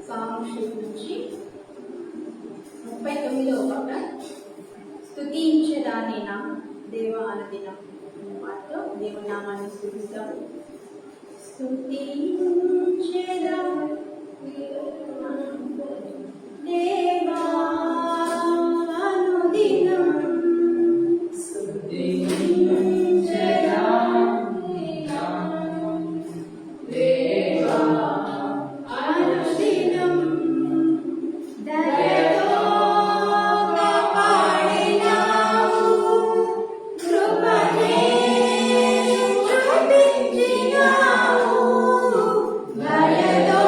సాంక్షిప్ నుంచి 39వ పక్క స్తుతించదాని నా దేవ అనుదినం మాతో దేవుని నామాన్ని స్తుతిస్తాము. స్తుతించదా దేవా అనుదినం స్తుతించదా దేవా అనుదినం దయతో కాపాడినావు కృపనే చూపించినావు దయతో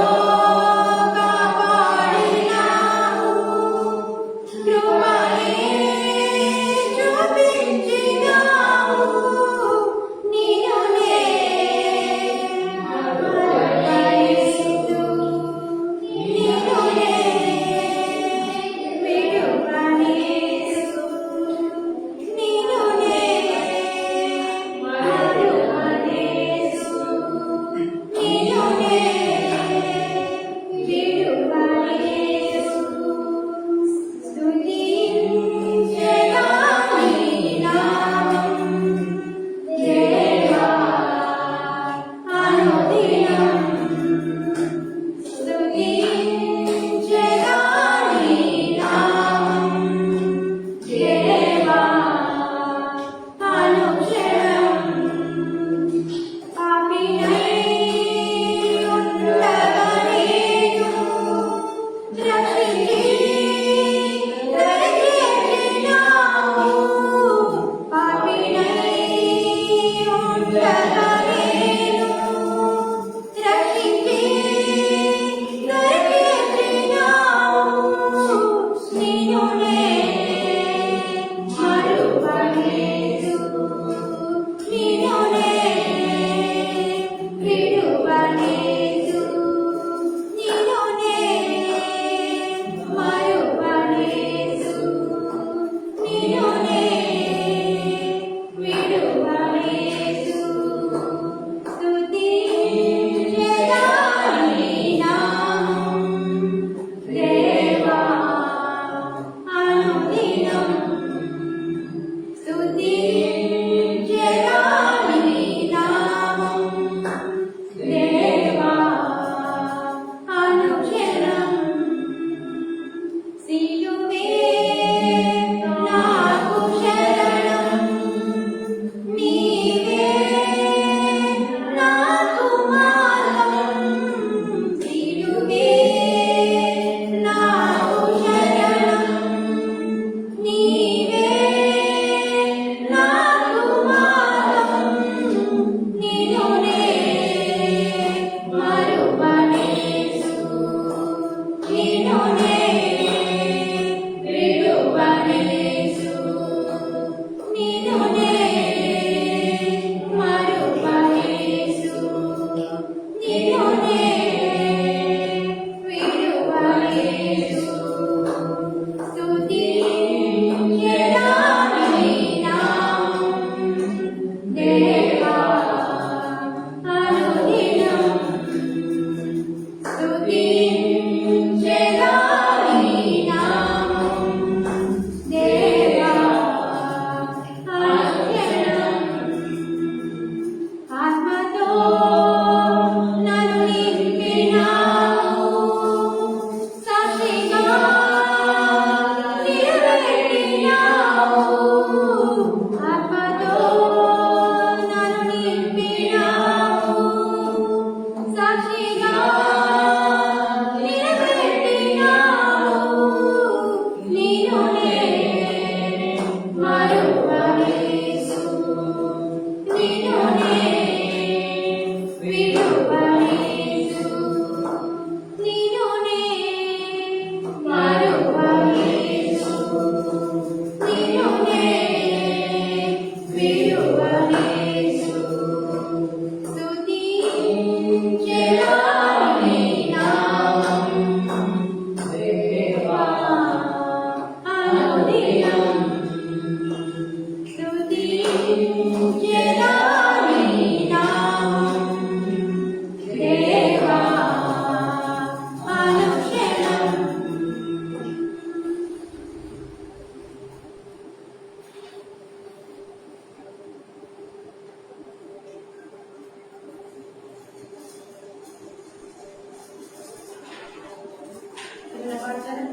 ఏమైనా పాడతారా?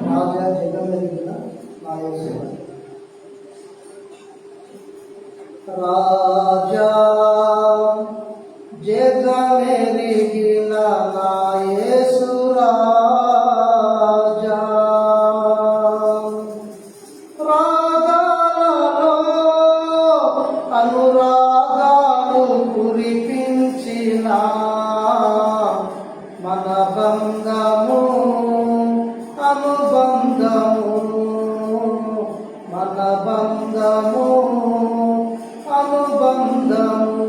రాజా జగమెరిగిన నా యేసు. రాజా జగమెరిగిన నా యేసు రాజా, రాగాలలో అనురాగాలు కురిపించిన మన బంధము అనుబంధము, మన బంధము అనుబంధము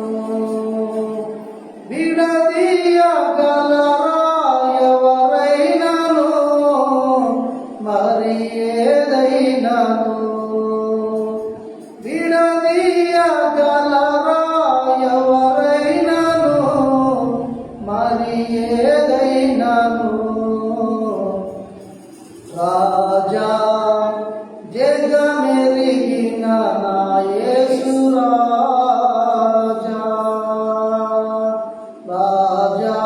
విడదీయగలరా ఎవరైనను, మరి ఏదైనను విడదీయగలరా ఎవరైనను, మరి ఏదైనను. రాజా జగమెరిగిన నా యేసు రాజా, రాజా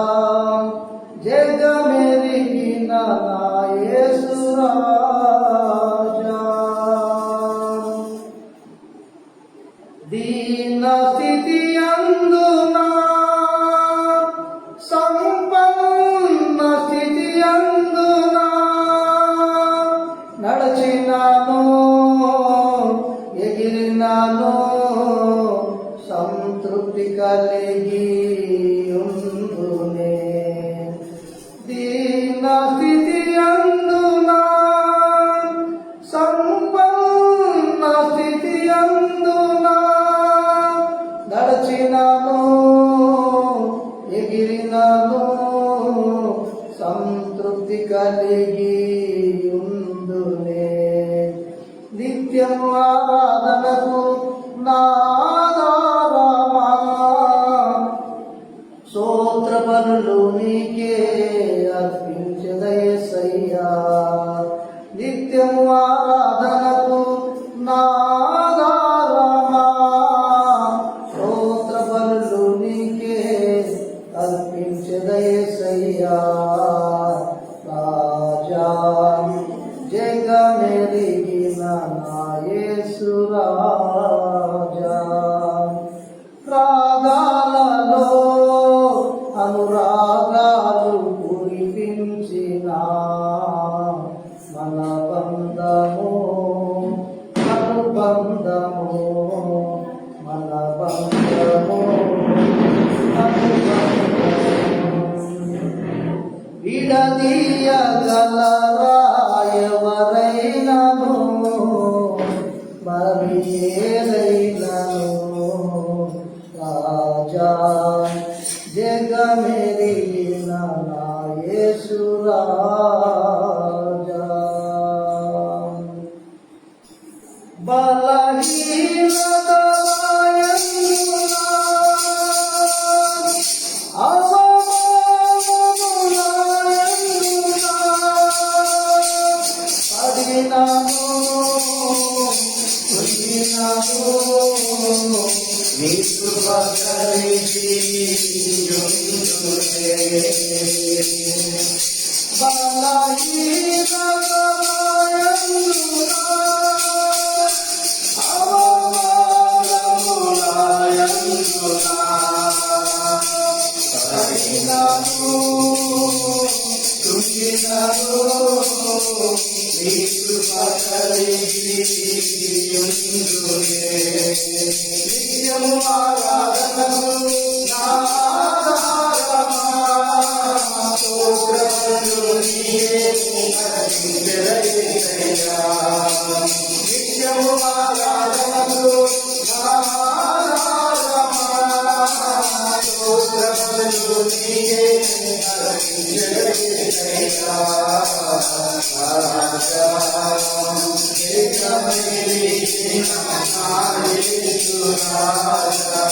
జగమెరిగిన నా యేసు రాజా. దీన స్థితి అందునా సంపన్న స్థితి అందునా నడచినాను ఎగిరినాను సంతృప్తి కలిగి ఉందునే. దీన స్థితి అందునా సంపన్న స్థితి అందునా నడచినాను ఎగిరినాను సంతృప్తి కలిగి ఉందునే. నిత్యము ఆరాధనకు నాదారమా, స్తోత్ర బలులు నీకే అర్పించెద యేసయ్యా. నిత్యము ఆరాధనకు నాదారమా, స్తోత్ర బలులు నీకే అర్పించెద యేసయ్యా. రాజా జగమెరిగిన నా యేసు రాజా, రాగాలలో అనురాగాలు కురిపించిన మన బంధము అనుబంధము, మన బంధము విడదీయగలరా ఎవరైనను, మరి ఏదైనను. రాజా జగమెరిగిన నా యేసు రాజా. బలహీనత వాయందునా నీ కృప కలిగి ఉందునే. బలహీనత వాయందునా అవమానములయందునా కృంగినాను నీ కృప కలిగి ఉందునే. నిత్యము ఆరాధనకు నాదారమా, స్తోత్రములు నీకే అర్పించెద యేసయ్యా. నిత్యము ఆరాధనకు నాదారమా, స్తోత్రములు నీకే అర్పించెద యేసయ్యా. రాజా జగమెరిగిన నా యేసు రాజా,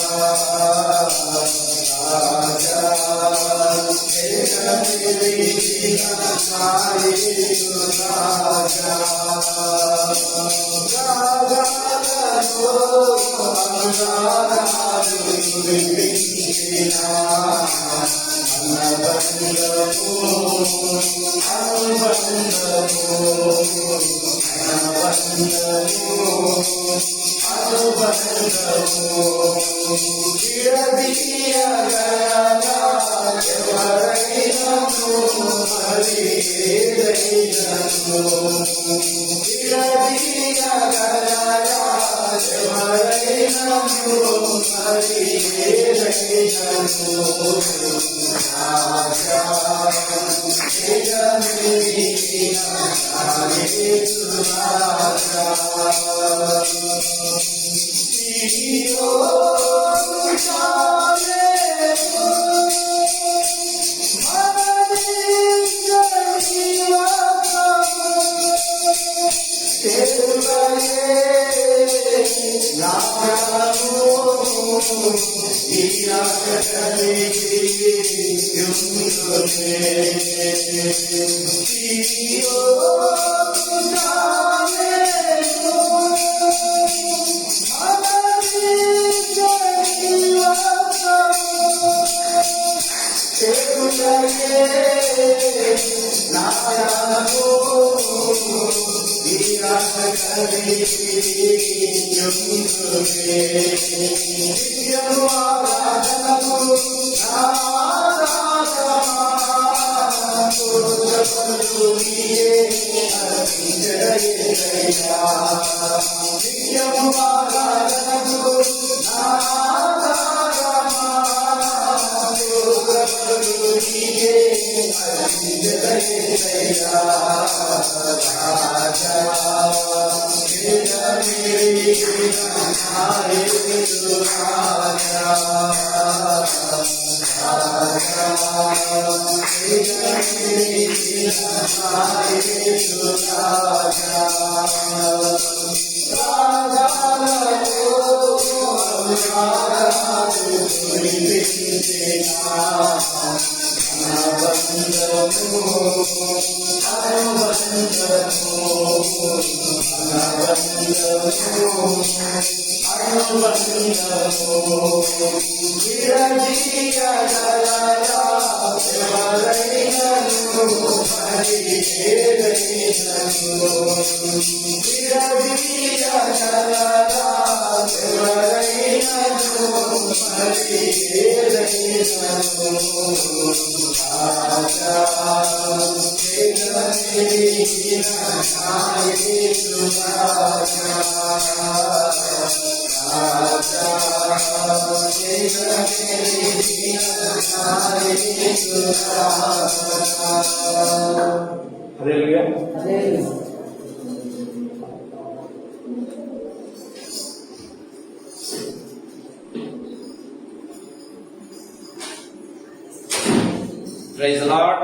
ప్రైజ్ ది లార్డ్.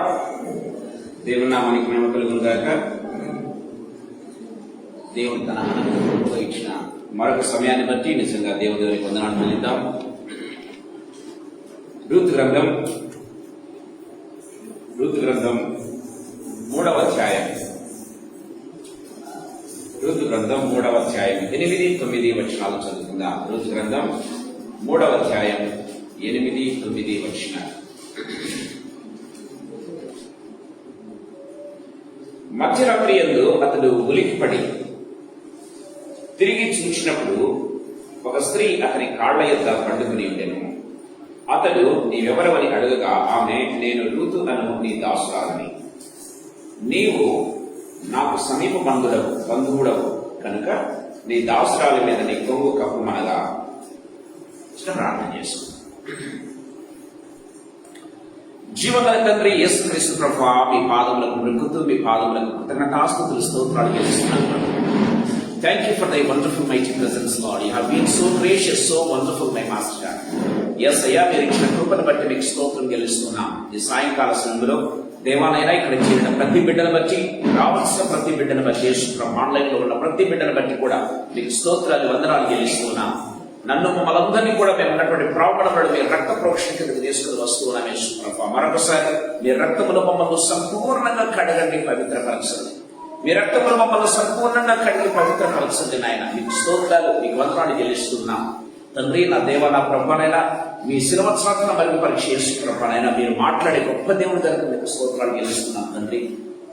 దేవుని నామానికి మహిమ కలుగును గాక. దేవుడు తన అనుగ్రహంతో ఇచ్చిన మరొక సమయాన్ని బట్టి నిజంగా దేవుని వందనాలు చెల్లిద్దాం. రూతు గ్రంథం 3వ అధ్యాయం. రూతు గ్రంథం 3వ అధ్యాయం 8-9 వచనాలు చదువుకుందాం. రూతు గ్రంథం 3వ అధ్యాయం 8-9 వచనాలు. మధ్యరాత్రి యందు అతడు ఉలికిపడి తిరిగి చూసినప్పుడు ఒక స్త్రీ అతని కాళ్ల యొద్ద పండుకుని ఉండెను. అతడు నీవెవరవని అడుగగా ఆమె, నేను రూతు అను నీ దాసురాలని. నీవు నాకు సమీప బంధువుడవు కనుక నీ దాసురాలి మీద నీ కొంగు కప్పుమనగా ప్రార్థన చేసుకు. జీవగల తండ్రి యేసుక్రీస్తు ప్రభువా, మీ పాదములకు మృక్కుతూ మీ పాదములకు కృతజ్ఞతాస్తుతులు స్తోత్రాలు చేస్తున్నాను. Thank you for thy wonderful mighty presence, Lord. You have been so gracious, so wonderful, my master. Yes, అయ్యా, మీరు ఇచ్చిన కృపను బట్టి మీకు స్తోత్రం గెలుస్తున్నాం. ఈ సాయంకాల సమయంలో దేవాలైనా ఇక్కడ చేరిన ప్రతి బిడ్డను బట్టి, రావాల్సిన ప్రతి బిడ్డను బట్టి, ఆన్లైన్ లో ఉన్న ప్రతి బిడ్డను బట్టి కూడా మీకు స్తోత్రాలు వందనాలు గెలుస్తున్నాం. నన్ను మమ్మల్ందరినీ కూడా మేము ఉన్నటువంటి ప్రాణములను మీ రక్త ప్రోక్షణ కిందకి తీసుకుని వస్తున్నాం యేసు ప్రభువా. మరొకసారి మీ రక్తములో మమ్మల్ని సంపూర్ణంగా కడగండి, పవిత్రపరచండి. మీ రక్తములో మమ్మల్ని సంపూర్ణంగా కడిగి పవిత్రపరచండి నాయన. మీకు స్తోత్రాలు, మీకు వందనాలు చెల్లిస్తున్నాం తండ్రి. నా దేవ, నా ప్రభువనైనా మీ శిరవత్సరాలను మరుగు పరీక్ష చేసి ప్రభువనైనా మీరు మాట్లాడే గొప్ప దేవుడి దగ్గర మీకు స్తోత్రాలు చెల్లిస్తున్నాం తండ్రి.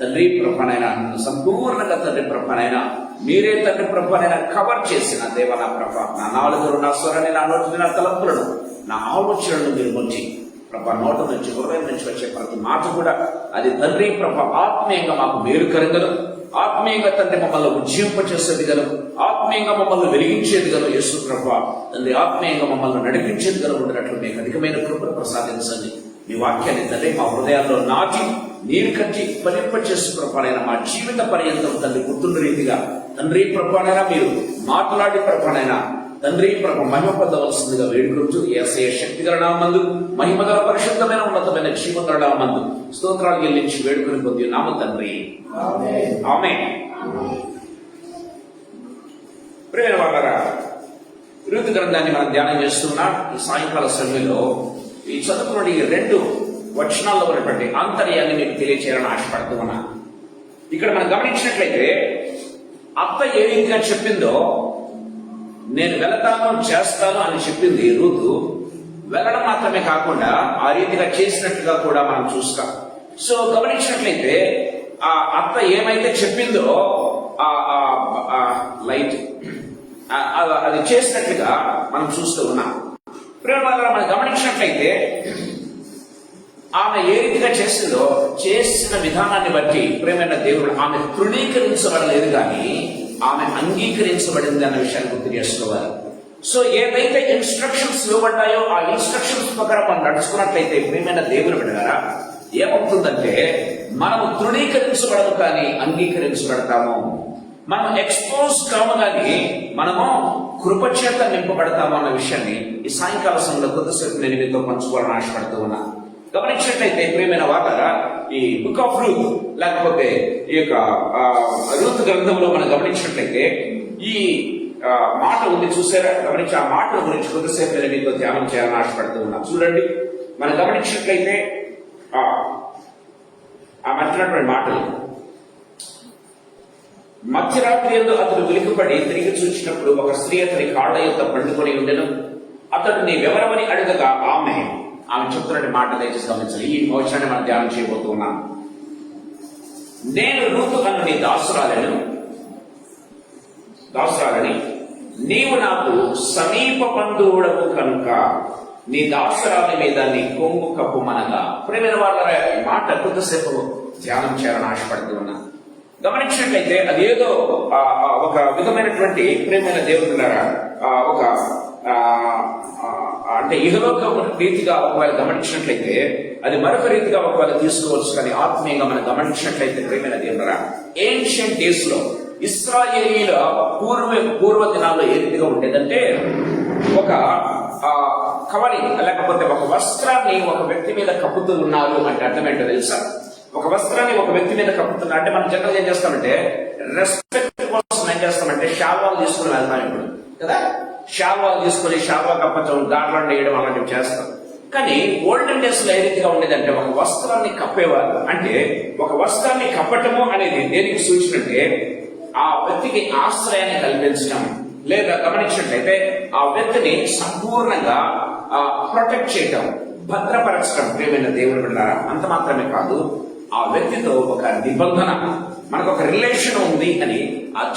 తండ్రి ప్రభువనైనా సంపూర్ణంగా తండ్రి ప్రభువనైనా మీరే తండ్రి ప్రభువనైనా కవర్ చేసిన దేవ నా ప్రభ. నా నాలుగు, నా స్వరాన్ని, నా నోటిని, నా తలంపులను, నా ఆలోచనలను మీరు ముంచి ప్రభా నోట నుంచి, హృదయం నుంచి వచ్చే ప్రతి మాట కూడా అది తండ్రి ప్రభ ఆత్మీయంగా మాకు మేలుకరంగను, ఆత్మీయంగా తండ్రి మమ్మల్ని ఉజ్జీంపచేసేది గను, ఆత్మీయంగా మమ్మల్ని వెలిగించేది గను యేసు ప్రభా. తండ్రి ఆత్మీయంగా మమ్మల్ని నడిపించేది గను ఉండినట్లు మీకు అధికమైన కృపను ప్రసాదించండి. మీ వాక్యాన్ని తండ్రి మా హృదయాల్లో నాటి నీరు కట్టి ఫలింపచేసి ప్రభానైనా మా జీవిత పర్యంతం తండ్రి గుర్తున్న రీతిగా తండ్రి ప్రభానైనా మీరు మాట్లాడి ప్రభానైనా తండ్రి ప్రభ మహిమ పొందవలసిందిగా వేడుకుంటూ యేసయ్య శక్తిగల నామమందు, మహిమగల పరిశుద్ధమైన ఉన్నతమైన జీవగల నామమందు స్తోత్రాలు చెల్లించి వేడుకొని పొంది నామ తండ్రి, ఆమేన్. ప్రియమైన వాళ్ళారా, రూతు గ్రంథాన్ని మనం ధ్యానం చేస్తున్నాం ఈ సాయంకాల సమయంలో. ఈ చదువుకున్న ఈ 2 వచనాల్లో ఉన్నటువంటి ఆంతర్యాన్ని మీకు తెలియచేయాలని ఆశపడుతూ ఉన్నా. ఇక్కడ మనం గమనించినట్లయితే అత్త ఏ రీతిగా చెప్పిందో, నేను వెళతాను చేస్తాను అని చెప్పింది రూతు. వెళ్ళడం మాత్రమే కాకుండా ఆ రీతిగా చేసినట్టుగా కూడా మనం చూస్తాం. సో గమనించినట్లయితే ఆ అత్త ఏమైతే చెప్పిందో లైట్ అది చేసినట్లుగా మనం చూస్తూ ఉన్నాం. మనం గమనించినట్లయితే ఆమె ఏ రీతిగా చేసిందో, చేసిన విధానాన్ని బట్టి ప్రేమైన దేవుడు ఆమె తృణీకరించబడలేదు కానీ ఆమె అంగీకరించబడింది అన్న విషయాన్ని గుర్తు చేసుకోవాలి. సో ఏదైతే ఇన్స్ట్రక్షన్స్ ఇవ్వబడ్డాయో ఆ ఇన్స్ట్రక్షన్స్ ప్రకారం మనం నడుచుకున్నట్లయితే ప్రేమైన దేవుని బిడ్డలారా ఏమవుతుందంటే మనము తృణీకరించబడము కానీ అంగీకరించబడతాము. మనం ఎక్స్పోజ్ కాము కానీ మనము కృపచేత నింపబడతాము అన్న విషయాన్ని ఈ సాయంకాల సమయంలో కొద్దిసేపు నేను మీతో పంచుకోవాలని ఆశపడుతూ ఉన్నా. గమనించినట్లయితే ప్రియమైన వాటారా, ఈ బుక్ ఆఫ్ రూత్ లేకపోతే ఈ యొక్క రూత్ గ్రంథంలో మనం గమనించినట్లయితే ఈ మాట ఉంది చూసారా. గమనించి ఆ మాట గురించి కొద్దిసేపు నేను మీతో ధ్యానం చేయాలని ఆశపడుతూ ఉన్నా. చూడండి, మనం గమనించినట్లయితే ఆ మధ్యనటువంటి మాటలు, మధ్యరాత్రి యందు అతడు వెలికిపడి తిరిగి చూసినప్పుడు ఒక స్త్రీ అతని కాళ్ళ యొక్క పండుకొని ఉండెను. అతడు నీ వివరమని అడగగా ఆమె చెప్తున్నటువంటి మాట దయచేసి గమనించాలి. ఈ మోక్షాన్ని మనం ధ్యానం చేయబోతూ ఉన్నాం. నేను రూతు అను నీ దాసురాలని నీవు నాకు సమీప బంధువుడవు కనుక నీ దాసురాలి మీద నీ కొంగు కప్పుమనగా. ప్రేమైన వాళ్ళ ఈ మాట కొద్దిసేపు ధ్యానం చేయాలని ఆశపడుతూ ఉన్నా. గమనించినట్లయితే అదేదో ఒక విధమైనటువంటి ప్రేమైన దేవుడున్నారా ఒక అంటే ఇహలోక రీతిగా ఒకవేళ గమనించినట్లయితే అది మరొక రీతిగా ఒకవేళ తీసుకోవచ్చు. కానీ ఆత్మీయంగా మనం గమనించినట్లయితే ప్రేమైన దేవుడున్నారా ఏన్షియంట్ డేస్ లో ఇశ్రాయేలీల పూర్వ దినాల్లో ఏ రీతిగా ఉండేదంటే ఒక కవరింగ్ లేకపోతే ఒక వస్త్రాన్ని ఒక వ్యక్తి మీద కప్పుతూ ఉన్నారు అంటే అర్థమేంటో తెలుసా? ఒక వస్త్రాన్ని ఒక వ్యక్తి మీద కప్పుతున్నా అంటే మనం జనరల్ ఏం చేస్తామంటే రెస్పెక్ట్ కోసం ఏం చేస్తామంటే షాల్వాలు తీసుకుని వెళ్తాం ఇప్పుడు కదా. షాల్వాలు తీసుకుని షాల్వా కప్పచం గార్లాండ్ వేయడం అలాంటివి చేస్తాం. కానీ ఓల్డెన్ డేస్ లో ఏ రీతిగా ఉండేదంటే ఒక వస్త్రాన్ని కప్పేవారు. అంటే ఒక వస్త్రాన్ని కప్పటము అనేది దేనికి సూచన అంటే ఆ వ్యక్తికి ఆశ్రయాన్ని కల్పించడం, లేదా గమనించినట్లయితే ఆ వ్యక్తిని సంపూర్ణంగా ప్రొటెక్ట్ చేయటం, భద్రపరచడం. ప్రియమైన దేవుని బిడ్డలారా, అంత మాత్రమే కాదు, ఆ వ్యక్తితో ఒక నిబంధన, మనకు ఒక రిలేషన్ ఉంది అని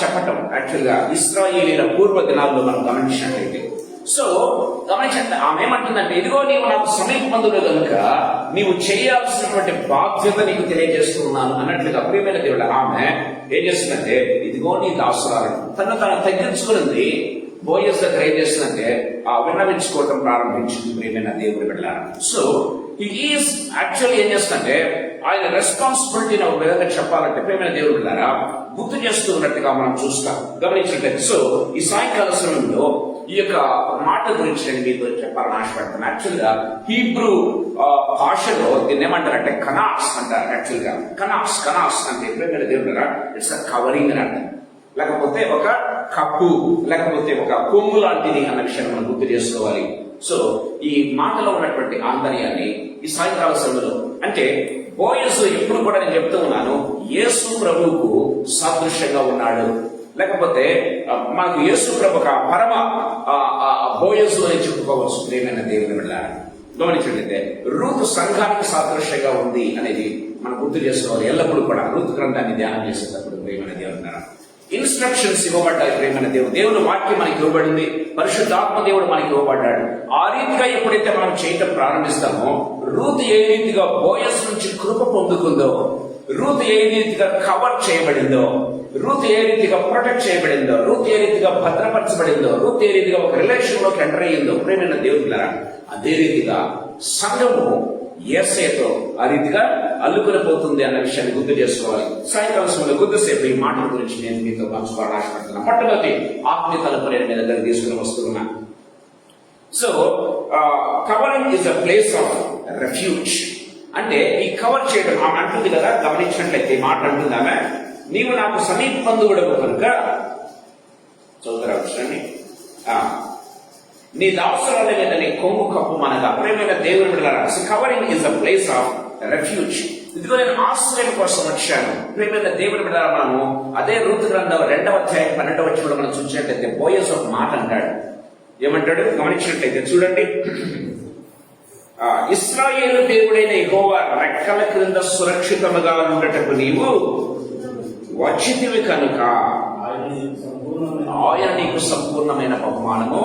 చెప్పటం. యాక్చువల్ గా ఇశ్రాయేలీల పూర్వ దినాల్లో మనం గమనించినట్లయితే సో గమనించండి, ఆమె ఏమంటుందంటే ఇదిగో నీవు నాకు సమీప బంధువులు కనుక నీవు చేయాల్సినటువంటి బాధ్యత నీకు తెలియజేస్తున్నాను అన్నట్లుగా. ప్రియమైన దేవుడు ఆమె ఏం చేస్తుందంటే ఇదిగో నీ దాసురాలు తను తగ్గించుకున్నది బోయస్ దగ్గర ఏం చేస్తుందంటే విన్నవించుకోవటం ప్రారంభించింది. ప్రియమైన దేవుని బిడ్డలారా, సో ఈజ్ యాక్చువల్లీ ఏం చేస్తుందంటే ఆయన రెస్పాన్సిబిలిటీని ఒక విధంగా చెప్పాలంటే ప్రియమైన దేవుని బిడ్డలారా గుర్తు చేస్తున్నట్టుగా మనం చూస్తాం, గమనించినట్లయితే. సో ఈ సాయంకాల సమయంలో ఈ యొక్క మాట గురించి నేను మీతో చెప్పాలని ఆశపడుతున్నాను. యాక్చువల్ గా హీబ్రూ భాషలో దీన్ని ఏమంటారంటే కనాస్ అంటారు. యాక్చువల్ గా కనాస్ అంటే ప్రియమైన దేవుని బిడ్డలారా ఇట్స్ కవరింగ్ అని అర్థం, లేకపోతే ఒక కప్పు లేకపోతే ఒక కొమ్ము లాంటిది అన్న విషయాన్ని మనం గుర్తు చేసుకోవాలి. సో ఈ మాటలో ఉన్నటువంటి ఆంతర్యాన్ని ఈ సాయంకాల సమయంలో అంటే బోయసు ఎప్పుడు కూడా నేను చెప్తూ ఉన్నాను, యేసు ప్రభువుకు సాదృశ్యంగా ఉన్నాడు. లేకపోతే మనకు యేసు ప్రభు ఒక పరమ బోయసు అని చెప్పుకోవచ్చు. ప్రియమైన దేవుని వెళ్ళాలి గమనించండి, రూతు సంఘానికి సాదృశ్యంగా ఉంది అనేది మనం గుర్తు చేసుకోవాలి ఎల్లప్పుడూ కూడా. రూతు గ్రంథాన్ని ధ్యానం చేసేటప్పుడు ప్రియమైన దేవుని ఇన్స్ట్రక్షన్స్ ఇవ్వబడ్డాయి. ప్రియమైన దేవుని వాక్యం మనకి ఇవ్వబడింది, పరిశుద్ధాత్మ దేవుడు మనకి ఇవ్వబడ్డాడు. ఆ రీతిగా ఎప్పుడైతే మనం చేయటం ప్రారంభిస్తామో, రూతు ఏ రీతిగా బోయస్ నుంచి కృప పొందుకుందో, రూతు ఏ రీతిగా కవర్ చేయబడిందో, రూతు ఏ రీతిగా ప్రొటెక్ట్ చేయబడిందో, రూతు ఏ రీతిగా భద్రపరచబడిందో, రూతు ఏ రీతిగా ఒక రిలేషన్ లోకి ఎంటర్ అయ్యిందో, ప్రియమైన దేవునిలా అదే రీతిగా సంఘము యేసయ్యతో ఆ రీతిగా అల్లుకొని పోతుంది అన్న విషయాన్ని గుర్తు చేసుకోవాలి. సాయంకాల సమయంలో కొద్దిసేపు ఈ మాటల గురించి నేను మీతో పంచుకోవాలని ఆశపడుతున్నాను. మొట్టమొదటి ఆత్మీయ తలుపుని మీ దగ్గర తీసుకుని వస్తున్నా. So covering is a place of refuge. అంటే ఈ కవర్ చేయడం ఆమె అంటుంది కదా, గమనించినట్లయితే ఈ మాట అంటుంది ఆమె, నీవు నాకు సమీప బంధువుడవు కనుక చదువుతారా విషయాన్ని, నీ దాసురాల మీద నీ కొమ్ము కప్పు మనగా. ప్రియమైన దేవుని బిడ్డలారా, covering is a place of refuge. ఇదిగో నేను ఆశ్రయం కోసం వచ్చాను. ప్రియమైన దేవుని బిడ్డలారా, మనము అదే రూతు గ్రంథం 2వ అధ్యాయం 12వ వచనంలో మనం చూసినట్లయితే బోయస్ ఒక మాట అంటాడు. ఏమంటాడు గమనించినట్లయితే చూడండి, ఇశ్రాయేలు దేవుడైన యెహోవా రెక్కల క్రింద సురక్షితముగా ఉండటకు నీవు వచ్చితివి కనుక ఆయన నీకు సంపూర్ణమైన బహుమానము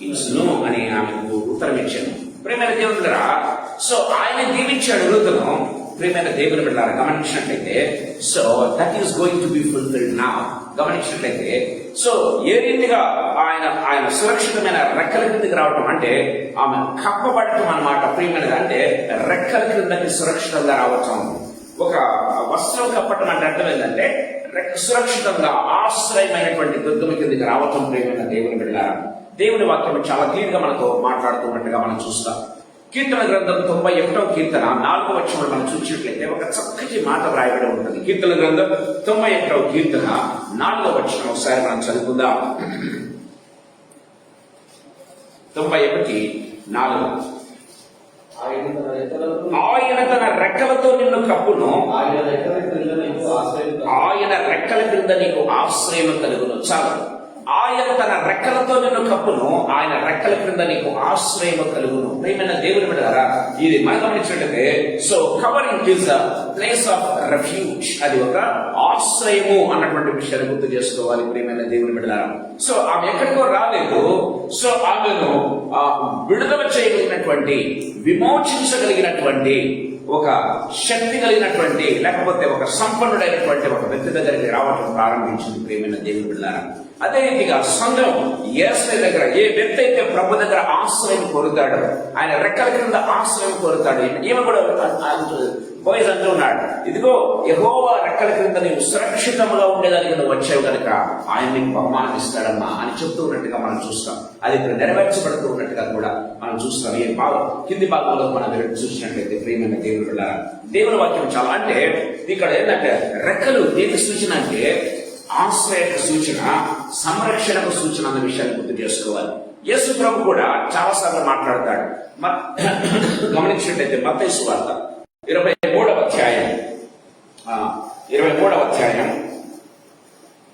ఇచ్చును అని ఆమెకు ఉత్తరం ఇచ్చాను. ప్రియమైన దేవుని బిడ్డలారా, సో ఆయన దీవించాడు రూతును. ప్రియమైన దేవుని బిడ్డలారా గమనించినట్లయితే, so that is going to be fulfilled now. గమనించినట్లయితే సో ఏ రీతిగా ఆయన సురక్షితమైన రెక్కల క్రిందకి రావటం అంటే ఆమె కప్పబడటం అన్నమాట. ప్రియమైనది అంటే రెక్కల క్రిందకి సురక్షితంగా రావటం. ఒక వస్త్రం కప్పటం అంటే అర్థం ఏంటంటే సురక్షితంగా ఆశ్రయమైనటువంటి దుర్గమ కిందకి రావటం. ప్రియమైన దేవుని బిడ్డలారా, దేవుని వాక్యం చాలా క్లియర్ గా మనతో మాట్లాడుతున్నట్టుగా మనం చూస్తాం. కీర్తన గ్రంథం 91వ కీర్తన 4వ వచనంలో మనం చూసినట్లయితే ఒక చక్కటి మాట వ్రాయబడి ఉంటుంది. కీర్తన గ్రంథం 91వ కీర్తన 4వ వచనం ఒకసారి మనం చదువుకుందాం. 91:4 ఆయన తన రెక్కలతో నిన్ను కప్పును, ఆయన రెక్కల క్రింద నీకు ఆశ్రయం కలుగును. చాలు, ఆయన తన రెక్కలతో నిన్ను కప్పును, ఆయన రెక్కల క్రింద నీకు ఆశ్రయము కలుగును. ప్రియమైన దేవుని బిడ్డలారా, ఇది మనం గమనించినట్లయితే so covering is the place of refuge. అది ఒక ఆశ్రయము అన్నటువంటి విషయాన్ని గుర్తు చేసుకోవాలి. ప్రియమైన దేవుని బిడ్డలారా, సో ఆమె ఎక్కడికో రాలేదు. సో ఆమెను విడుదల చేయగలిగినటువంటి, విమోచించగలిగినటువంటి ఒక శక్తి కలిగినటువంటి, లేకపోతే ఒక సంపన్నుడైనటువంటి ఒక వ్యక్తి దగ్గరికి రావటం ప్రారంభించింది. ప్రియమైన దేవుని బిడ్డలారా, అదే రీతిగా సంఘం యేసయ్య దగ్గర, ఏ వ్యక్తి అయితే ప్రభు దగ్గర ఆశ్రయం కోరుతాడో, ఆయన రెక్కల క్రింద ఆశ్రయం కోరుతాడు. ఈమె కూడా బోయస్ అంటూ ఉన్నాడు, ఇదిగో యెహోవా రెక్కల క్రింద నీవు సురక్షితంగా ఉండేదానికి నువ్వు వచ్చావు కనుక ఆయన నీకు బహుమానం ఇస్తాడమ్మా అని చెప్తూ ఉన్నట్టుగా మనం చూస్తాం. అది ఇప్పుడు నెరవేర్చబడుతూ ఉన్నట్టుగా కూడా మనం చూస్తాం. ఈ కింది భాగంలో మనం చూసినట్లయితే ప్రియమైన దేవుని బిడ్డలారా, దేవుని వాక్యం చాలా అంటే ఇక్కడ ఏంటంటే రెక్కలు దేనికి సూచన అంటే ఆశ్రయకు సూచన, సంరక్షణకు సూచన అన్న విషయాన్ని గుర్తు చేసుకోవాలి. యేసు ప్రభు కూడా చాలా సార్లు మాట్లాడతాడు. గమనించినట్లయితే మత్తయి సువార్త 23వ అధ్యాయం, 23వ అధ్యాయం,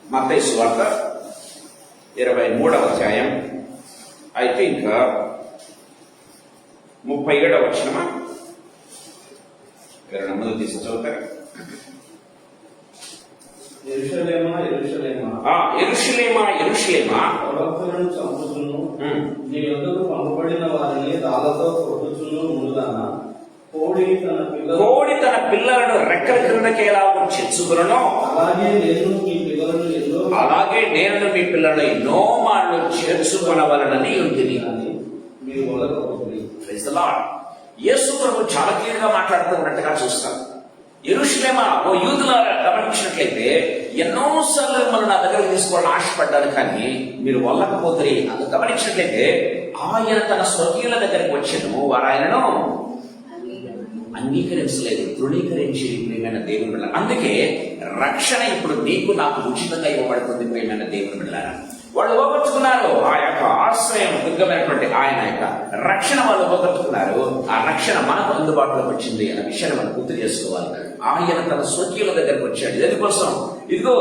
మత్తయి సువార్త 23వ అధ్యాయం, ఐ థింక్ 37వ వచనమా, నమ్మదు తీసి చదువుతారా? యెరూషలేమా ప్రవక్తలను చంపుచును, నీ యొద్దకు పంపబడిన వారిని రాళ్లతో కొట్టుచును ముందుగాన కోడి తన పిల్లలను రెక్కల క్రిందకి ఎలాగో చెచ్చుకును, అలాగే నేను మీ పిల్లలను ఎన్నో మార్లు చేర్చుకొనవలనని ఉంటుంది. యేసు ప్రభు చాలా క్లియర్ గా మాట్లాడుతూ ఉన్నట్టుగా చూస్తాం. యెరూషలేమా, ఓ యూదులారా, గమనించినట్లయితే ఎన్నోసార్లు మిమ్మల్ని నా దగ్గరకు తీసుకోవాలని ఆశపడ్డాను, కానీ మీరు వల్లకపోతే. అది గమనించినట్లయితే ఆయన తన స్వకీయుల దగ్గరికి వచ్చాను, వారు ఆయనను అంగీకరించలేదు, తృణీకరించి ప్రియమైన దేవుని బిడ్డ. అందుకే రక్షణ ఇప్పుడు నీకు నాకు ఉచితంగా ఇవ్వబడుతుంది ప్రియమైన దేవుని బిడ్డలారా. వాళ్ళు పోగొట్టుకున్నారు ఆ యొక్క ఆశ్రయం, దుర్గమైనటువంటి ఆయన యొక్క రక్షణ వాళ్ళు పోగొట్టుకున్నారు. ఆ రక్షణ మనకు అందుబాటులోకి వచ్చింది అనే విషయాన్ని మనం గుర్తు చేసుకోవాలి. ఆయన తన స్వకీయుల దగ్గరకు వచ్చాడు. ఎందుకోసం? ఇదిగో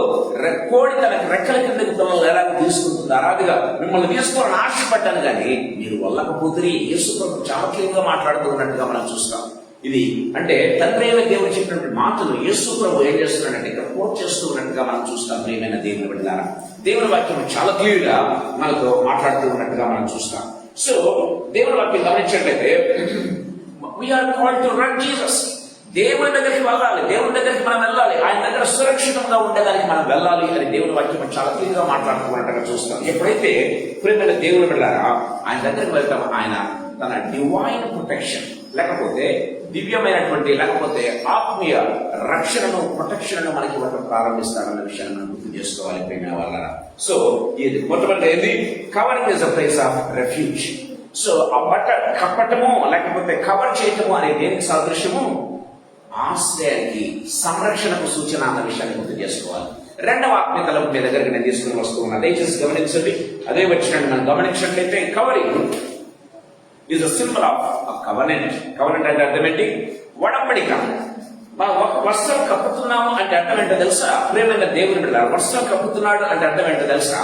కోడి తనకి రెక్కల కిందకి పిల్లలు ఎలా తీసుకుంటుంది అలాగా మిమ్మల్ని తీసుకోవాలని ఆశపడ్డాను, కానీ మీరు వల్లకపోతే యేసు ప్రభు చాలా క్లియర్గా మాట్లాడుతూ ఉన్నట్టుగా మనం చూస్తాం. ఇది అంటే తండ్రి అయిన దేవుడు చెప్పినటువంటి మాటలు యేసు ప్రభు ఏం చేస్తున్నాడంటే ఇక్కడ కోట్ చేస్తూ ఉన్నట్టుగా మనం చూస్తాం. ప్రియమైన దేవుని బిడ్డలారా, దేవుని వాక్యం చాలా క్లియర్ గా మనతో మాట్లాడుతూ ఉన్నట్టుగా మనం చూస్తాం. సో దేవుని వాక్యం గమనించినట్లయితే we are called to run Jesus. దేవుని దగ్గరికి వెళ్ళాలి, దేవుని దగ్గరికి మనం వెళ్ళాలి, ఆయన దగ్గర సురక్షితంగా ఉండేదానికి మనం వెళ్ళాలి అని దేవుని వాక్యం చాలా క్లియర్ గా మాట్లాడుతున్నట్టుగా చూస్తాం. ఎప్పుడైతే ప్రియమైన దేవుని బిడ్డలారా ఆయన దగ్గరికి వెళ్తాం, ఆయన తన డివైన్ ప్రొటెక్షన్ లేకపోతే దివ్యమైనటువంటి లేకపోతే ఆత్మీయ రక్షణను ప్రొటెక్షన్ను మనకి ఇవ్వడం ప్రారంభిస్తాడన్న విషయాన్ని మనం గుర్తు చేసుకోవాలి ప్రేమ వాళ్ళ. సో ఇది మొట్టమొదటి ఏంది? Covering is a place of refuge. So ఆ కప్పటము లేకపోతే కవర్ చేయటము అనే దేనికి సాదృశ్యము? ఆశ్రయానికి, సంరక్షణకు సూచన అన్న విషయాన్ని గుర్తు చేసుకోవాలి. రెండవ ఆత్మీయ తలంపు మీ దగ్గరికి నేను తీసుకుని వస్తూ ఉన్నా, దయచేసి గమనించండి. అదే వచ్చినట్టు మనం గమనించినట్లయితే covering is a symbol of covenant. Covenant అంటే అర్థం ఏంటి? ఒడంబడిక. మనం ఒక వస్త్రం కప్పుతున్నాము అంటే అర్థం ఏంటో తెలుసా? ప్రేమైన దేవుని బిడ్డ వస్త్రం కప్పుతున్నాడు అంటే అర్థం ఏంటో తెలుసా?